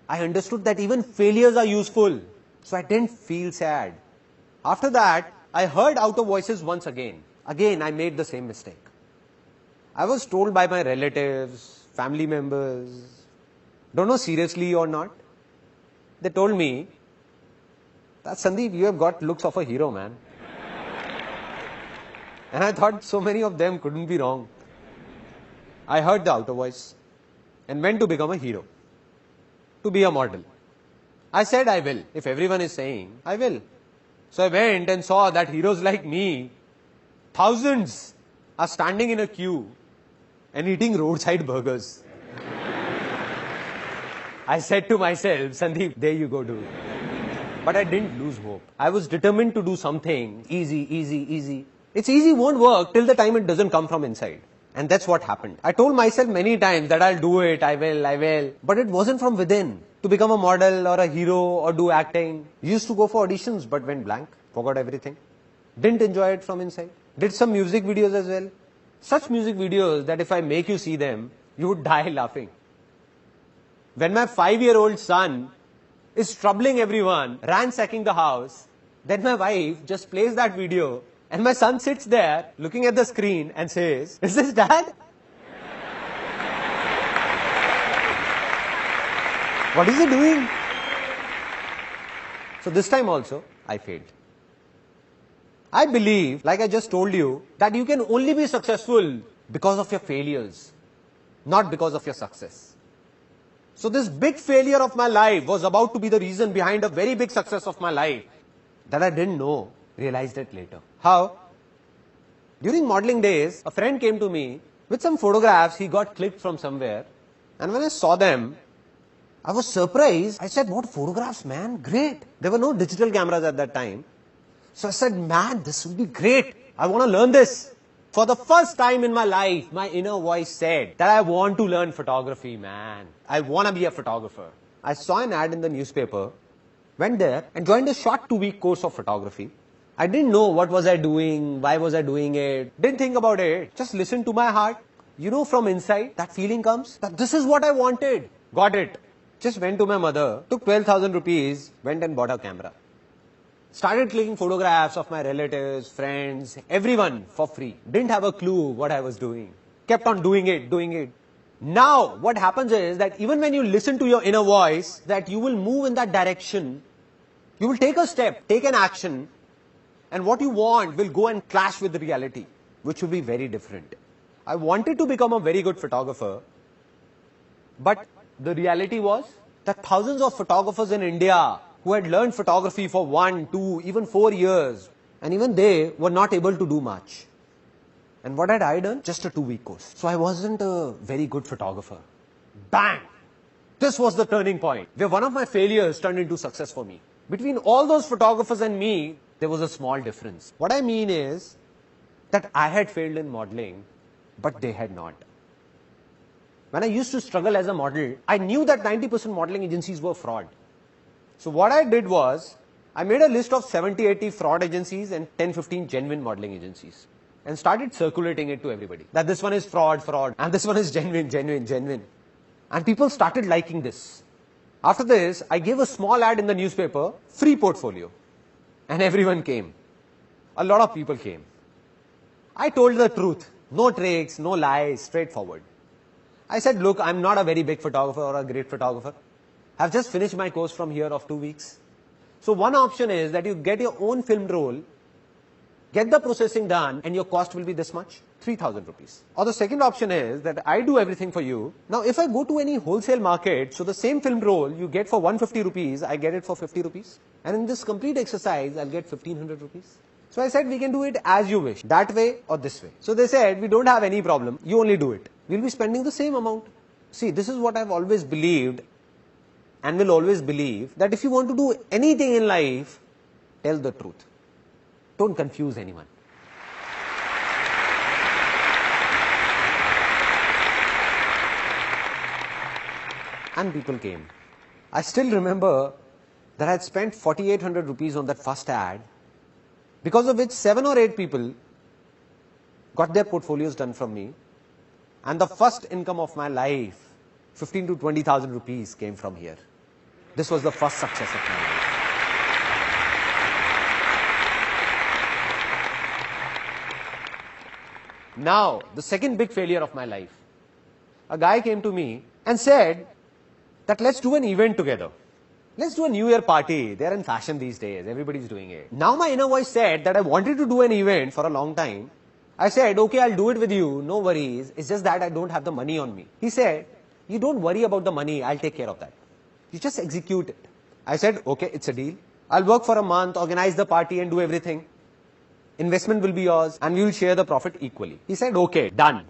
I understood that even failures are useful. So I didn't feel sad. After that, I heard outer voices once again. Again, I made the same mistake. I was told by my relatives, family members, don't know seriously or not. They told me that Sandeep, you have got looks of a hero, man. And I thought so many of them couldn't be wrong. I heard the outer voice and went to become a hero, to be a model. I said I will. If everyone is saying, I will. So I went and saw that heroes like me, thousands, are standing in a queue and eating roadside burgers. I said to myself, Sandeep, there you go, dude. But I didn't lose hope. I was determined to do something easy. It's easy won't work till the time it doesn't come from inside. And that's what happened. I told myself many times that I'll do it, I will. But it wasn't from within. To become a model or a hero or do acting. Used to go for auditions but went blank. Forgot everything. Didn't enjoy it from inside. Did some music videos as well. Such music videos that if I make you see them, you would die laughing. When my 5-year-old son is troubling everyone, ransacking the house, then my wife just plays that video and my son sits there looking at the screen and says, is this dad? What is he doing? So this time also, I failed. I believe, like I just told you, that you can only be successful because of your failures, not because of your success. So this big failure of my life was about to be the reason behind a very big success of my life that I didn't know, realized it later. How? During modeling days, a friend came to me with some photographs he got clicked from somewhere. And when I saw them, I was surprised. I said, what photographs, man? Great. There were no digital cameras at that time. So I said, man, this will be great. I want to learn this. For the first time in my life, my inner voice said that I want to learn photography, man. I want to be a photographer. I saw an ad in the newspaper, went there and joined a short 2-week course of photography. I didn't know what was I doing, why was I doing it, didn't think about it, just listened to my heart. You know, from inside, that feeling comes that this is what I wanted. Got it. Just went to my mother, took 12,000 rupees, went and bought a camera. Started clicking photographs of my relatives, friends, everyone for free. Didn't have a clue what I was doing. Kept on doing it. Now, what happens is that even when you listen to your inner voice, that you will move in that direction, you will take a step, take an action, and what you want will go and clash with the reality, which will be very different. I wanted to become a very good photographer, but the reality was that thousands of photographers in India who had learned photography for 1, 2, even 4 years, and even they were not able to do much. And what had I done? Just a 2-week course. So I wasn't a very good photographer. Bang! This was the turning point, where one of my failures turned into success for me. Between all those photographers and me, there was a small difference. What I mean is that I had failed in modeling, but they had not. When I used to struggle as a model, I knew that 90% modeling agencies were fraud. So what I did was, I made a list of 70-80 fraud agencies and 10-15 genuine modeling agencies and started circulating it to everybody. That this one is fraud, and this one is genuine. And people started liking this. After this, I gave a small ad in the newspaper, free portfolio. And everyone came. A lot of people came. I told the truth. No tricks, no lies, straightforward. I said, look, I'm not a very big photographer or a great photographer. I've just finished my course from here of 2 weeks. So one option is that you get your own film roll, get the processing done, and your cost will be this much, 3,000 rupees. Or the second option is that I do everything for you. Now, if I go to any wholesale market, so the same film roll you get for 150 rupees, I get it for 50 rupees. And in this complete exercise, I'll get 1,500 rupees. So I said, we can do it as you wish, that way or this way. So they said, we don't have any problem, you only do it. We'll be spending the same amount. See, this is what I've always believed. and will always believe that if you want to do anything in life, tell the truth. Don't confuse anyone. And people came. I still remember that I had spent 4,800 rupees on that first ad, because of which 7 or 8 people got their portfolios done from me, and the first income of my life, 15 to 20,000 rupees, came from here. This was the first success of my life. Now, the second big failure of my life. A guy came to me and said that let's do an event together. Let's do a New Year party. They're in fashion these days. Everybody's doing it. Now my inner voice said that I wanted to do an event for a long time. I said, okay, I'll do it with you. No worries. It's just that I don't have the money on me. He said, you don't worry about the money. I'll take care of that. You just execute it. I said, okay, it's a deal. I'll work for a month, organize the party and do everything. Investment will be yours and we will share the profit equally. He said, okay, done.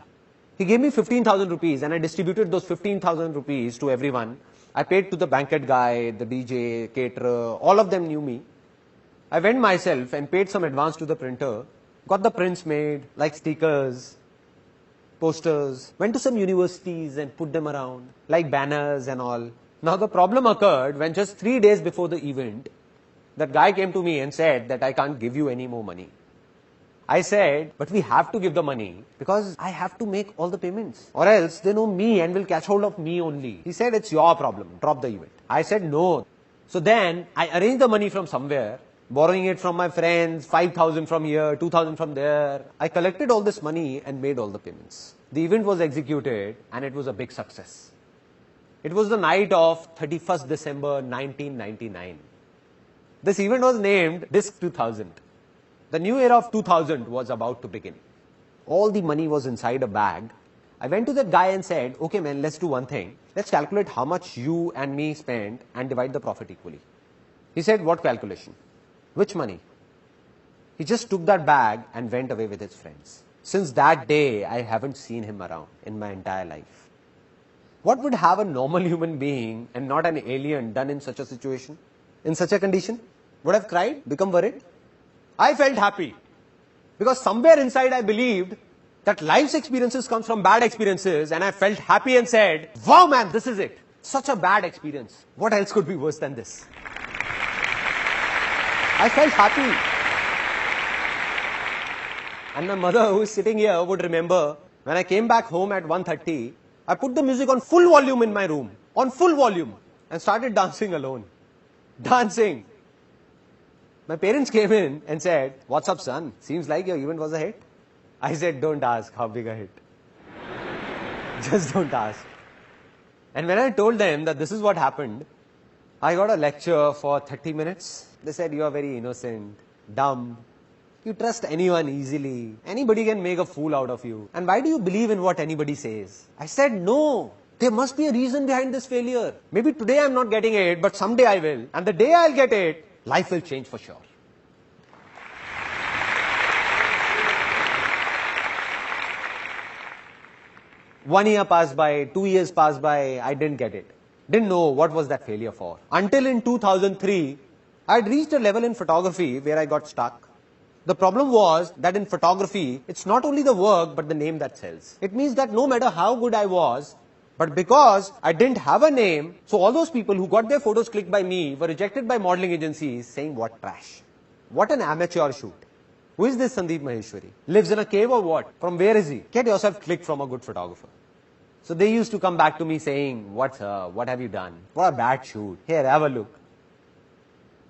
He gave me 15,000 rupees and I distributed those 15,000 rupees to everyone. I paid to the banquet guy, the DJ, caterer, all of them knew me. I went myself and paid some advance to the printer, got the prints made, like stickers, posters, went to some universities and put them around, like banners and all. Now the problem occurred when just 3 days before the event, that guy came to me and said that I can't give you any more money. I said, but we have to give the money because I have to make all the payments, or else they know me and will catch hold of me only. He said, it's your problem, drop the event. I said, no. So then I arranged the money from somewhere, borrowing it from my friends, 5,000 from here, 2,000 from there. I collected all this money and made all the payments. The event was executed and it was a big success. It was the night of 31st December 1999. This event was named Disc 2000. The new era of 2000 was about to begin. All the money was inside a bag. I went to that guy and said, okay man, let's do one thing. Let's calculate how much you and me spent and divide the profit equally. He said, what calculation? Which money? He just took that bag and went away with his friends. Since that day, I haven't seen him around in my entire life. What would have a normal human being and not an alien done in such a situation? In such a condition? Would have cried? Become worried? I felt happy. Because somewhere inside I believed that life's experiences comes from bad experiences, and I felt happy and said, wow man, this is it. Such a bad experience. What else could be worse than this? I felt happy. And my mother, who is sitting here, would remember when I came back home at 1:30, I put the music on full volume in my room, on full volume, and started dancing alone. Dancing. My parents came in and said, what's up son? Seems like your event was a hit. I said, don't ask how big a hit. Just don't ask. And when I told them that this is what happened, I got a lecture for 30 minutes. They said, you are very innocent, dumb. You trust anyone easily. Anybody can make a fool out of you. And why do you believe in what anybody says? I said, no. There must be a reason behind this failure. Maybe today I'm not getting it, but someday I will. And the day I'll get it, life will change for sure. One year passed by, 2 years passed by, I didn't get it. Didn't know what was that failure for. Until in 2003, I had reached a level in photography where I got stuck. The problem was that in photography, it's not only the work but the name that sells. It means that no matter how good I was, but because I didn't have a name, so all those people who got their photos clicked by me were rejected by modeling agencies saying, what trash. What an amateur shoot. Who is this Sandeep Maheshwari? Lives in a cave or what? From where is he? Get yourself clicked from a good photographer. So they used to come back to me saying, what's up? What have you done? What a bad shoot. Here, have a look.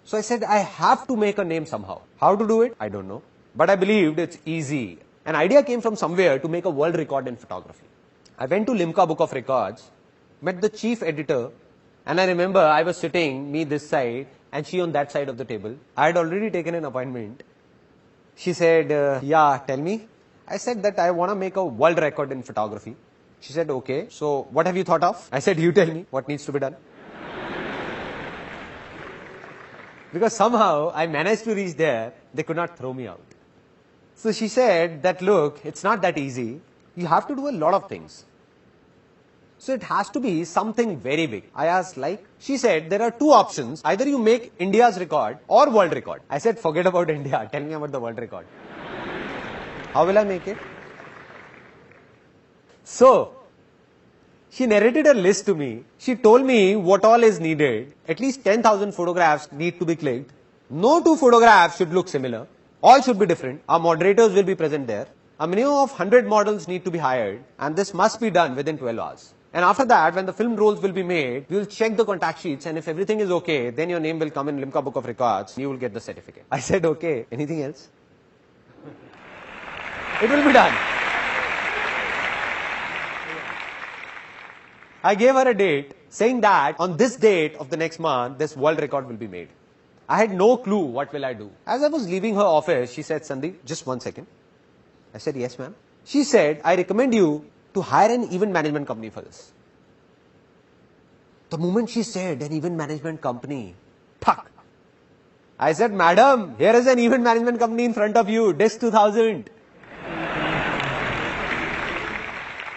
So I said, I have to make a name somehow. How to do it? I don't know. But I believed it's easy. An idea came from somewhere to make a world record in photography. I went to Limca Book of Records, met the chief editor, and I remember I was sitting, me this side, and she on that side of the table. I had already taken an appointment. She said, yeah, tell me. I said that I want to make a world record in photography. She said, okay, so what have you thought of? I said, you tell me what needs to be done. Because somehow I managed to reach there, they could not throw me out. So she said that, look, it's not that easy. You have to do a lot of things. So it has to be something very big. I asked like, she said there are two options. Either you make India's record or world record. I said forget about India. Tell me about the world record. How will I make it? So, she narrated a list to me. She told me what all is needed. At least 10,000 photographs need to be clicked. No two photographs should look similar. All should be different. Our moderators will be present there. A minimum of 100 models need to be hired, and this must be done within 12 hours. And after that, when the film rolls will be made, we will check the contact sheets, and if everything is okay, then your name will come in Limca Book of Records. You will get the certificate. I said, okay. Anything else? It will be done. I gave her a date, saying that on this date of the next month, this world record will be made. I had no clue what will I do. As I was leaving her office, she said, Sandeep, just 1 second. I said, yes, ma'am. She said, I recommend you to hire an event management company for this. The moment she said an event management company, thak. I said, madam, here is an event management company in front of you, Disc 2000.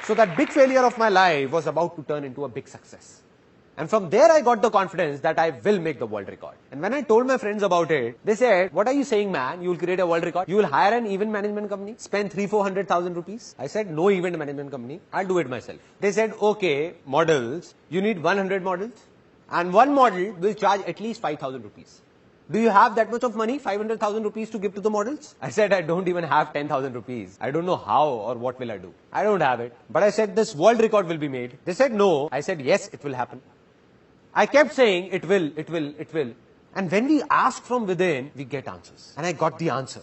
So that big failure of my life was about to turn into a big success. And from there I got the confidence that I will make the world record. And when I told my friends about it, they said, what are you saying, man? You will create a world record? You will hire an event management company? Spend 300,000-400,000 rupees? I said, no event management company. I'll do it myself. They said, okay, models. You need 100 models. And one model will charge at least 5,000 rupees. Do you have that much of money, 500,000 rupees to give to the models? I said, I don't even have 10,000 rupees. I don't know how or what will I do. I don't have it. But I said, this world record will be made. They said, no. I said, yes, it will happen. I kept saying, it will, it will, it will. And when we ask from within, we get answers. And I got the answer.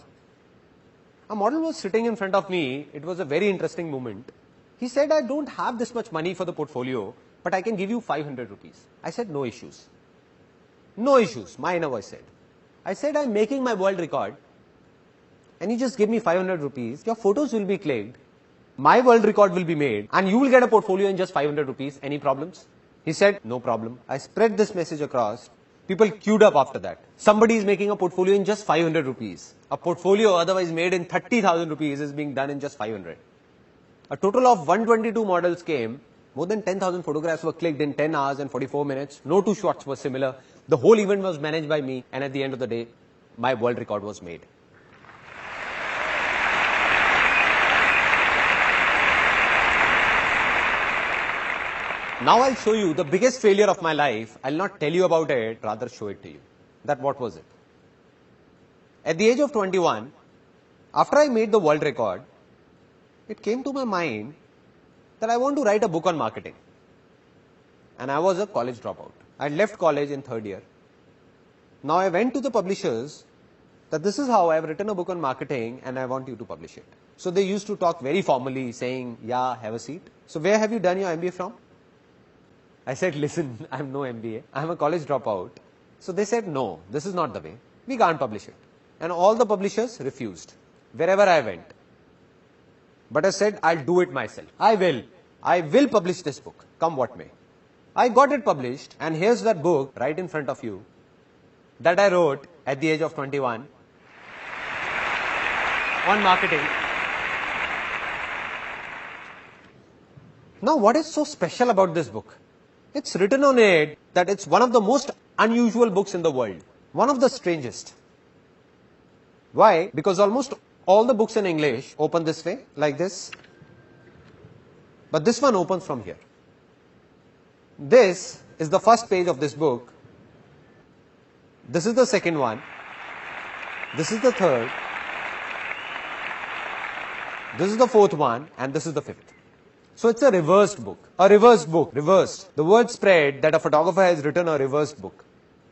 A model was sitting in front of me. It was a very interesting moment. He said, I don't have this much money for the portfolio, but I can give you 500 rupees. I said, no issues. No issues, my inner voice said. I said, I'm making my world record. And you just give me 500 rupees. Your photos will be clicked. My world record will be made. And you will get a portfolio in just 500 rupees. Any problems? He said, no problem. I spread this message across. People queued up after that. Somebody is making a portfolio in just 500 rupees. A portfolio otherwise made in 30,000 rupees is being done in just 500. A total of 122 models came. More than 10,000 photographs were clicked in 10 hours and 44 minutes. No two shots were similar. The whole event was managed by me. And at the end of the day, my world record was made. Now I'll show you the biggest failure of my life. I'll not tell you about it, rather show it to you. That what was it? At the age of 21, after I made the world record, it came to my mind that I want to write a book on marketing. And I was a college dropout. I left college in 3rd year. Now I went to the publishers that this is how I've written a book on marketing and I want you to publish it. So they used to talk very formally saying, yeah, have a seat. So where have you done your MBA from? I said, listen, I have no MBA. I am a college dropout. So they said, no, this is not the way. We can't publish it. And all the publishers refused, wherever I went. But I said, I'll do it myself. I will publish this book, come what may. I got it published, and here's that book right in front of you that I wrote at the age of 21 on marketing. Now, what is so special about this book? It's written on it that it's one of the most unusual books in the world. One of the strangest. Why? Because almost all the books in English open this way, like this. But this one opens from here. This is the first page of this book. This is the second one. This is the third. This is the fourth one. And this is the fifth. So it's a reversed book. A reversed book. Reversed. The word spread that a photographer has written a reversed book.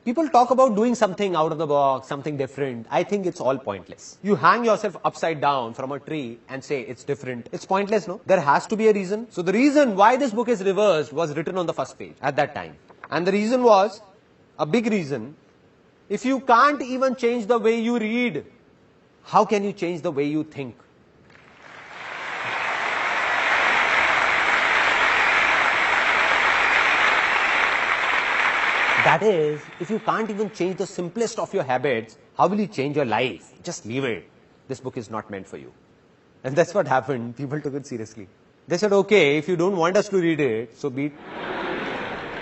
People talk about doing something out of the box, something different. I think it's all pointless. You hang yourself upside down from a tree and say it's different. It's pointless, no? There has to be a reason. So the reason why this book is reversed was written on the first page at that time. And the reason was, a big reason, if you can't even change the way you read, how can you change the way you think? That is, if you can't even change the simplest of your habits, how will you change your life? Just leave it. This book is not meant for you. And that's what happened. People took it seriously. They said, okay, if you don't want us to read it, so be it.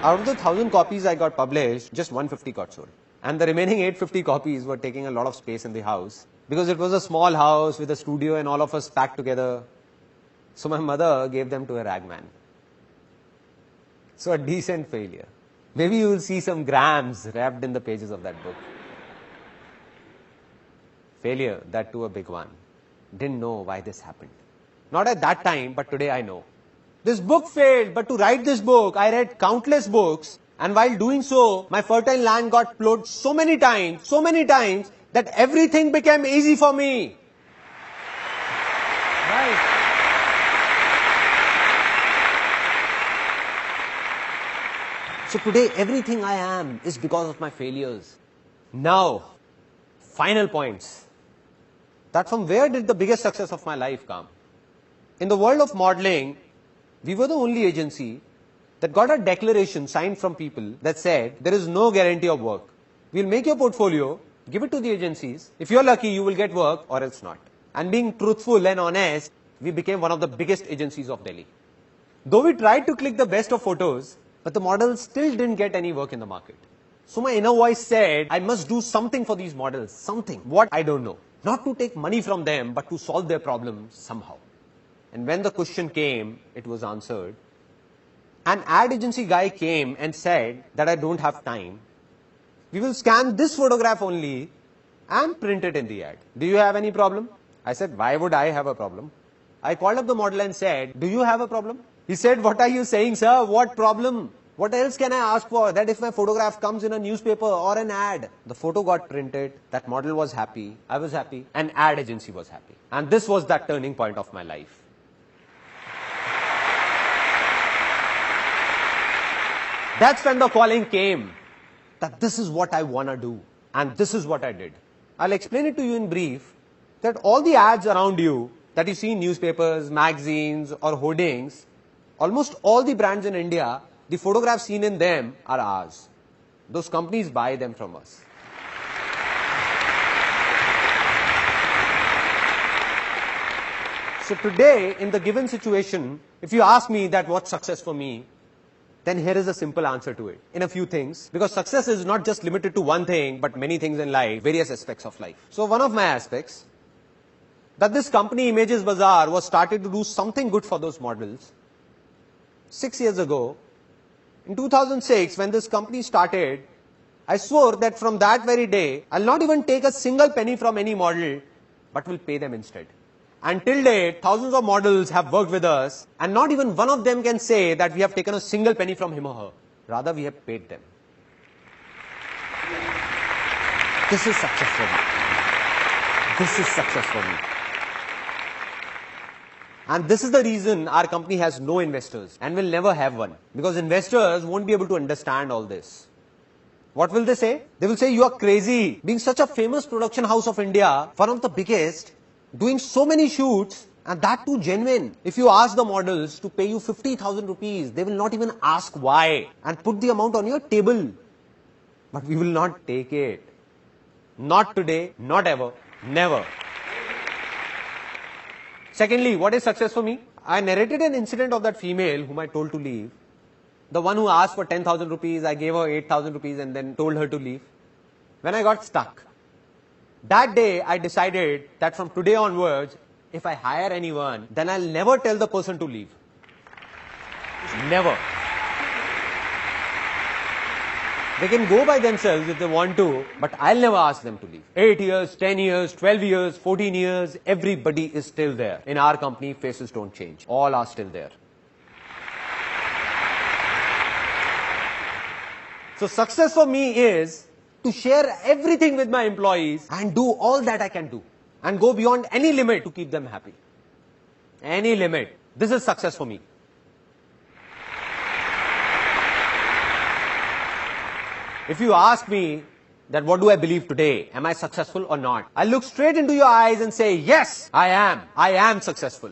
Out of the 1,000 copies I got published, just 150 got sold. And the remaining 850 copies were taking a lot of space in the house because it was a small house with a studio and all of us packed together. So my mother gave them to a ragman. So a decent failure. Maybe you will see some grams wrapped in the pages of that book. Failure, that too a big one. Didn't know why this happened. Not at that time, but today I know. This book failed, but to write this book, I read countless books, and while doing so, my fertile land got plowed so many times, that everything became easy for me. Right. So today, everything I am is because of my failures. Now, final points. That from where did the biggest success of my life come? In the world of modeling, we were the only agency that got a declaration signed from people that said, there is no guarantee of work. We'll make your portfolio, give it to the agencies. If you're lucky, you will get work or else not. And being truthful and honest, we became one of the biggest agencies of Delhi. Though we tried to click the best of photos, but the models still didn't get any work in the market. So my inner voice said, I must do something for these models. Something. What? I don't know. Not to take money from them, but to solve their problems somehow. And when the question came, it was answered. An ad agency guy came and said that I don't have time. We will scan this photograph only and print it in the ad. Do you have any problem? I said, why would I have a problem? I called up the model and said, do you have a problem? He said, what are you saying, sir? What problem? What else can I ask for? That if my photograph comes in a newspaper or an ad. The photo got printed, that model was happy, I was happy, and ad agency was happy. And this was that turning point of my life. That's when the calling came, that this is what I want to do. And this is what I did. I'll explain it to you in brief, that all the ads around you that you see in newspapers, magazines, or hoardings, almost all the brands in India, the photographs seen in them are ours. Those companies buy them from us. So today, in the given situation, if you ask me that what's success for me, then here is a simple answer to it, in a few things. Because success is not just limited to one thing, but many things in life, various aspects of life. So one of my aspects, that this company Images Bazaar was started to do something good for those models. 6 years ago, in 2006, when this company started, I swore that from that very day, I'll not even take a single penny from any model, but will pay them instead. And till date, thousands of models have worked with us, and not even one of them can say that we have taken a single penny from him or her. Rather, we have paid them. This is success for me. This is success for me. And this is the reason our company has no investors and will never have one. Because investors won't be able to understand all this. What will they say? They will say, you are crazy. Being such a famous production house of India, one of the biggest, doing so many shoots, and that too genuine. If you ask the models to pay you 50,000 rupees, they will not even ask why and put the amount on your table. But we will not take it. Not today, not ever, never. Secondly, what is success for me? I narrated an incident of that female whom I told to leave. The one who asked for 10,000 rupees, I gave her 8,000 rupees and then told her to leave. When I got stuck, that day I decided that from today onwards, if I hire anyone, then I'll never tell the person to leave. Never. They can go by themselves if they want to, but I'll never ask them to leave. 8 years, 10 years, 12 years, 14 years, everybody is still there. In our company, faces don't change. All are still there. So success for me is to share everything with my employees and do all that I can do. And go beyond any limit to keep them happy. Any limit. This is success for me. If you ask me that what do I believe today, am I successful or not? I'll look straight into your eyes and say, yes, I am. I am successful.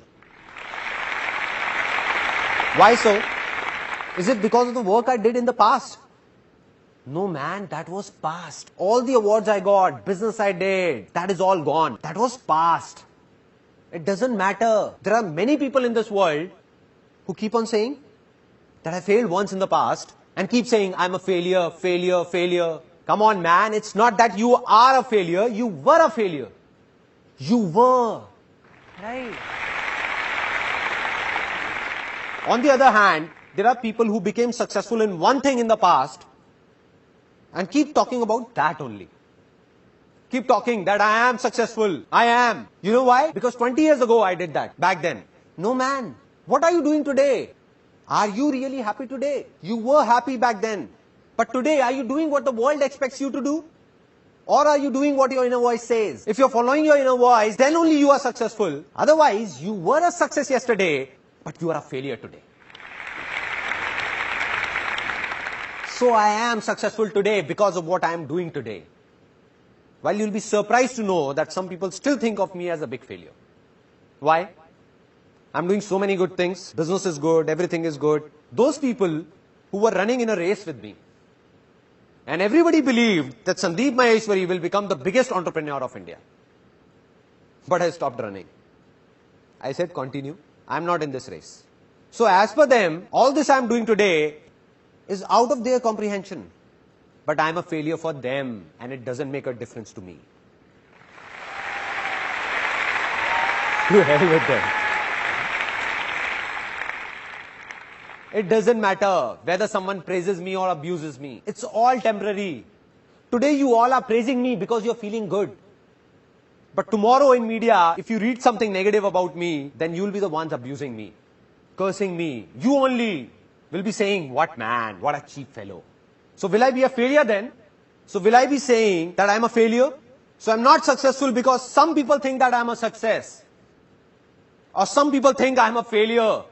Why so? Is it because of the work I did in the past? No man, that was past. All the awards I got, business I did, that is all gone. That was past. It doesn't matter. There are many people in this world who keep on saying that I failed once in the past and keep saying I'm a failure, failure, failure. Come on, man, it's not that you are a failure, you were a failure. You were. Right. On the other hand, there are people who became successful in one thing in the past and keep talking about that only. Keep talking that I am successful. I am. You know why? Because 20 years ago I did that. Back then. No, man. What are you doing today? Are you really happy today? You were happy back then. But today, are you doing what the world expects you to do? Or are you doing what your inner voice says? If you're following your inner voice, then only you are successful. Otherwise, you were a success yesterday, but you are a failure today. So I am successful today because of what I am doing today. While you'll be surprised to know that some people still think of me as a big failure. Why? I'm doing so many good things. Business is good, everything is good. Those people who were running in a race with me. And everybody believed that Sandeep Maheshwari will become the biggest entrepreneur of India. But I stopped running. I said, continue. I'm not in this race. So as per them, all this I'm doing today is out of their comprehension. But I'm a failure for them and it doesn't make a difference to me. To hell with them. It doesn't matter whether someone praises me or abuses me. It's all temporary. Today you all are praising me because you're feeling good. But tomorrow in media, if you read something negative about me, then you'll be the ones abusing me, cursing me. You only will be saying, what man, what a cheap fellow. So will I be a failure then? So will I be saying that I'm a failure? So I'm not successful because some people think that I'm a success. Or some people think I'm a failure.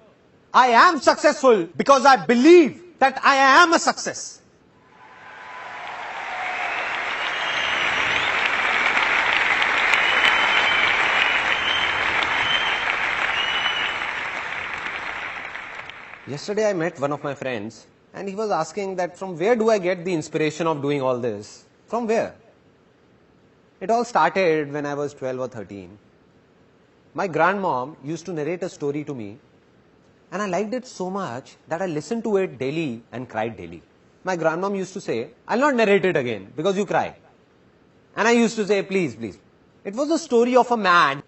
I am successful because I believe that I am a success. Yesterday I met one of my friends and he was asking that from where do I get the inspiration of doing all this? From where? It all started when I was 12 or 13. My grandmom used to narrate a story to me and I liked it so much that I listened to it daily and cried daily. My grandmom used to say, I'll not narrate it again because you cry. And I used to say, please, please. It was a story of a man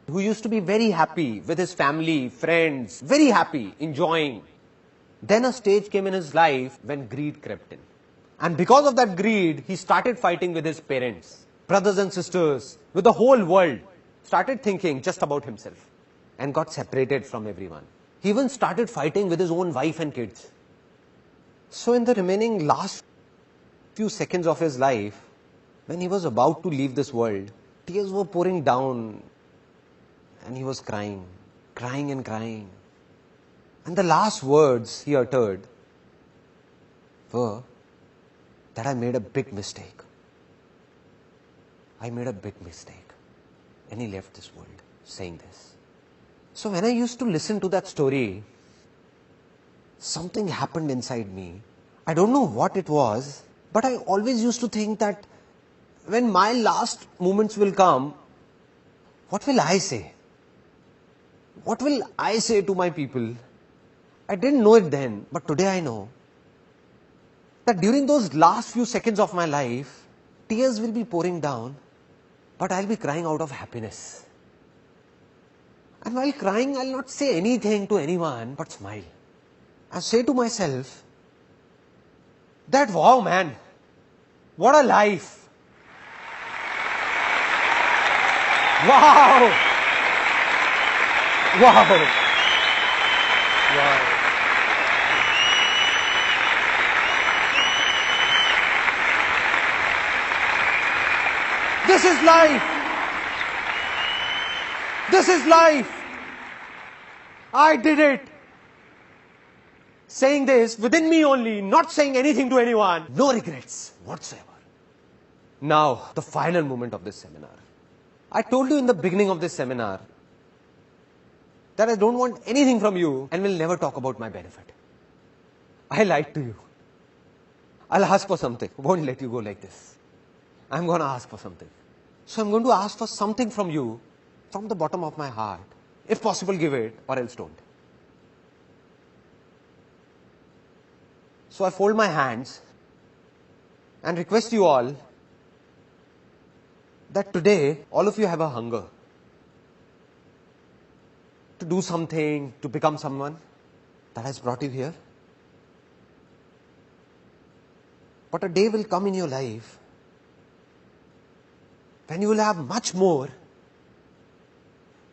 who used to be very happy with his family, friends, very happy, enjoying. Then a stage came in his life when greed crept in. And because of that greed, he started fighting with his parents, brothers and sisters, with the whole world. Started thinking just about himself and got separated from everyone. He even started fighting with his own wife and kids. So in the remaining last few seconds of his life, when he was about to leave this world, tears were pouring down and he was crying, crying and crying. And the last words he uttered were that I made a big mistake. I made a big mistake. And he left this world saying this. So when I used to listen to that story, something happened inside me. I don't know what it was, but I always used to think that when my last moments will come, what will I say? What will I say to my people? I didn't know it then, but today I know that during those last few seconds of my life, tears will be pouring down, but I'll be crying out of happiness. And while crying, I'll not say anything to anyone, but smile. I'll say to myself that, wow, man, what a life. Wow. Wow. Wow. This is life. This is life. I did it. Saying this within me only, not saying anything to anyone. No regrets whatsoever. Now, the final moment of this seminar. I told you in the beginning of this seminar that I don't want anything from you and will never talk about my benefit. I lied to you. I'll ask for something. Won't let you go like this. I'm going to ask for something. So I'm going to ask for something from you from the bottom of my heart. If possible, give it or else don't. So I fold my hands and request you all that today all of you have a hunger to do something, to become someone that has brought you here. But a day will come in your life when you will have much more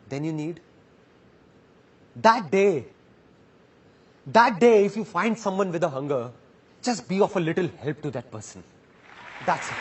than you need. That day, if you find someone with a hunger, just be of a little help to that person. That's it.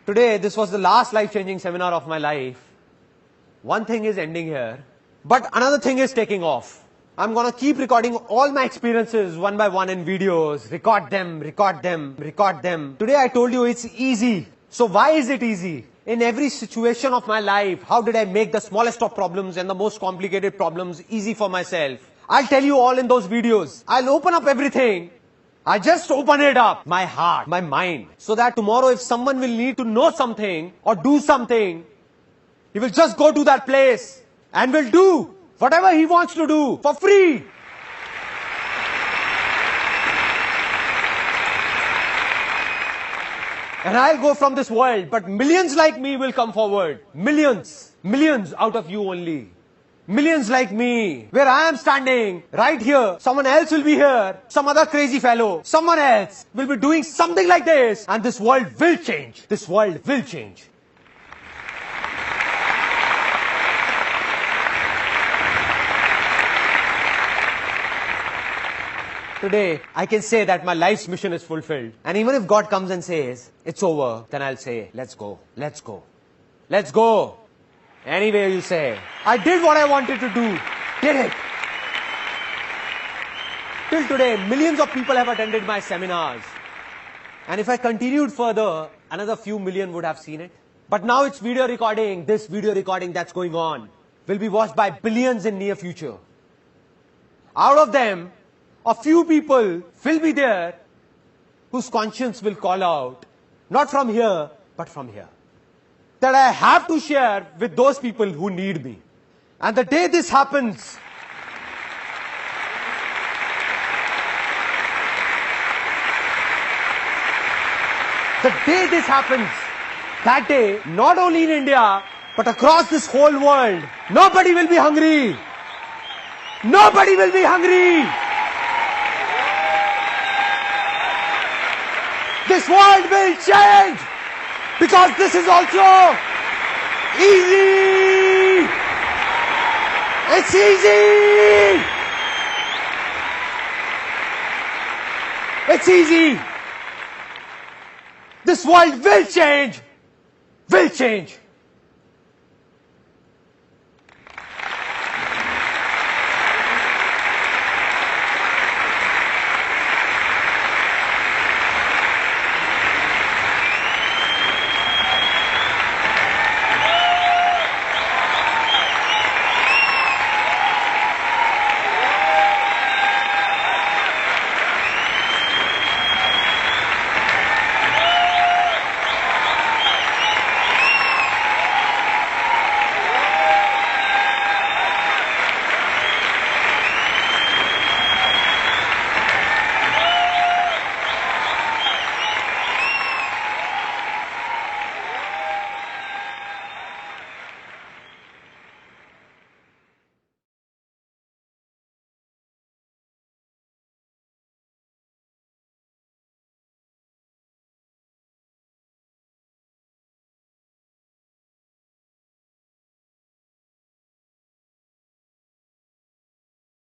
Today, this was the last life-changing seminar of my life. One thing is ending here, but another thing is taking off. I'm gonna keep recording all my experiences one by one in videos, record them. Today I told you it's easy. So why is it easy? In every situation of my life, how did I make the smallest of problems and the most complicated problems easy for myself? I'll tell you all in those videos. I'll open up everything. I just open it up, my heart, my mind, so that tomorrow if someone will need to know something or do something, he will just go to that place and will do whatever he wants to do for free. And I'll go from this world, but millions like me will come forward. Millions out of you only. Millions like me, where I am standing, right here, someone else will be here, some other crazy fellow, someone else will be doing something like this, and this world will change. This world will change. Today, I can say that my life's mission is fulfilled. And even if God comes and says, it's over, then I'll say, let's go. Anyway, you say, I did what I wanted to do. Did it. Till today, millions of people have attended my seminars. And if I continued further, another few million would have seen it. But now it's video recording. This video recording that's going on will be watched by billions in near future. Out of them, a few people will be there whose conscience will call out, not from here, but from here, that I have to share with those people who need me. And the day this happens, that day, not only in India, but across this whole world, nobody will be hungry. Nobody will be hungry. This world will change. Because this is also easy. It's easy. It's easy. This world will change. Will change.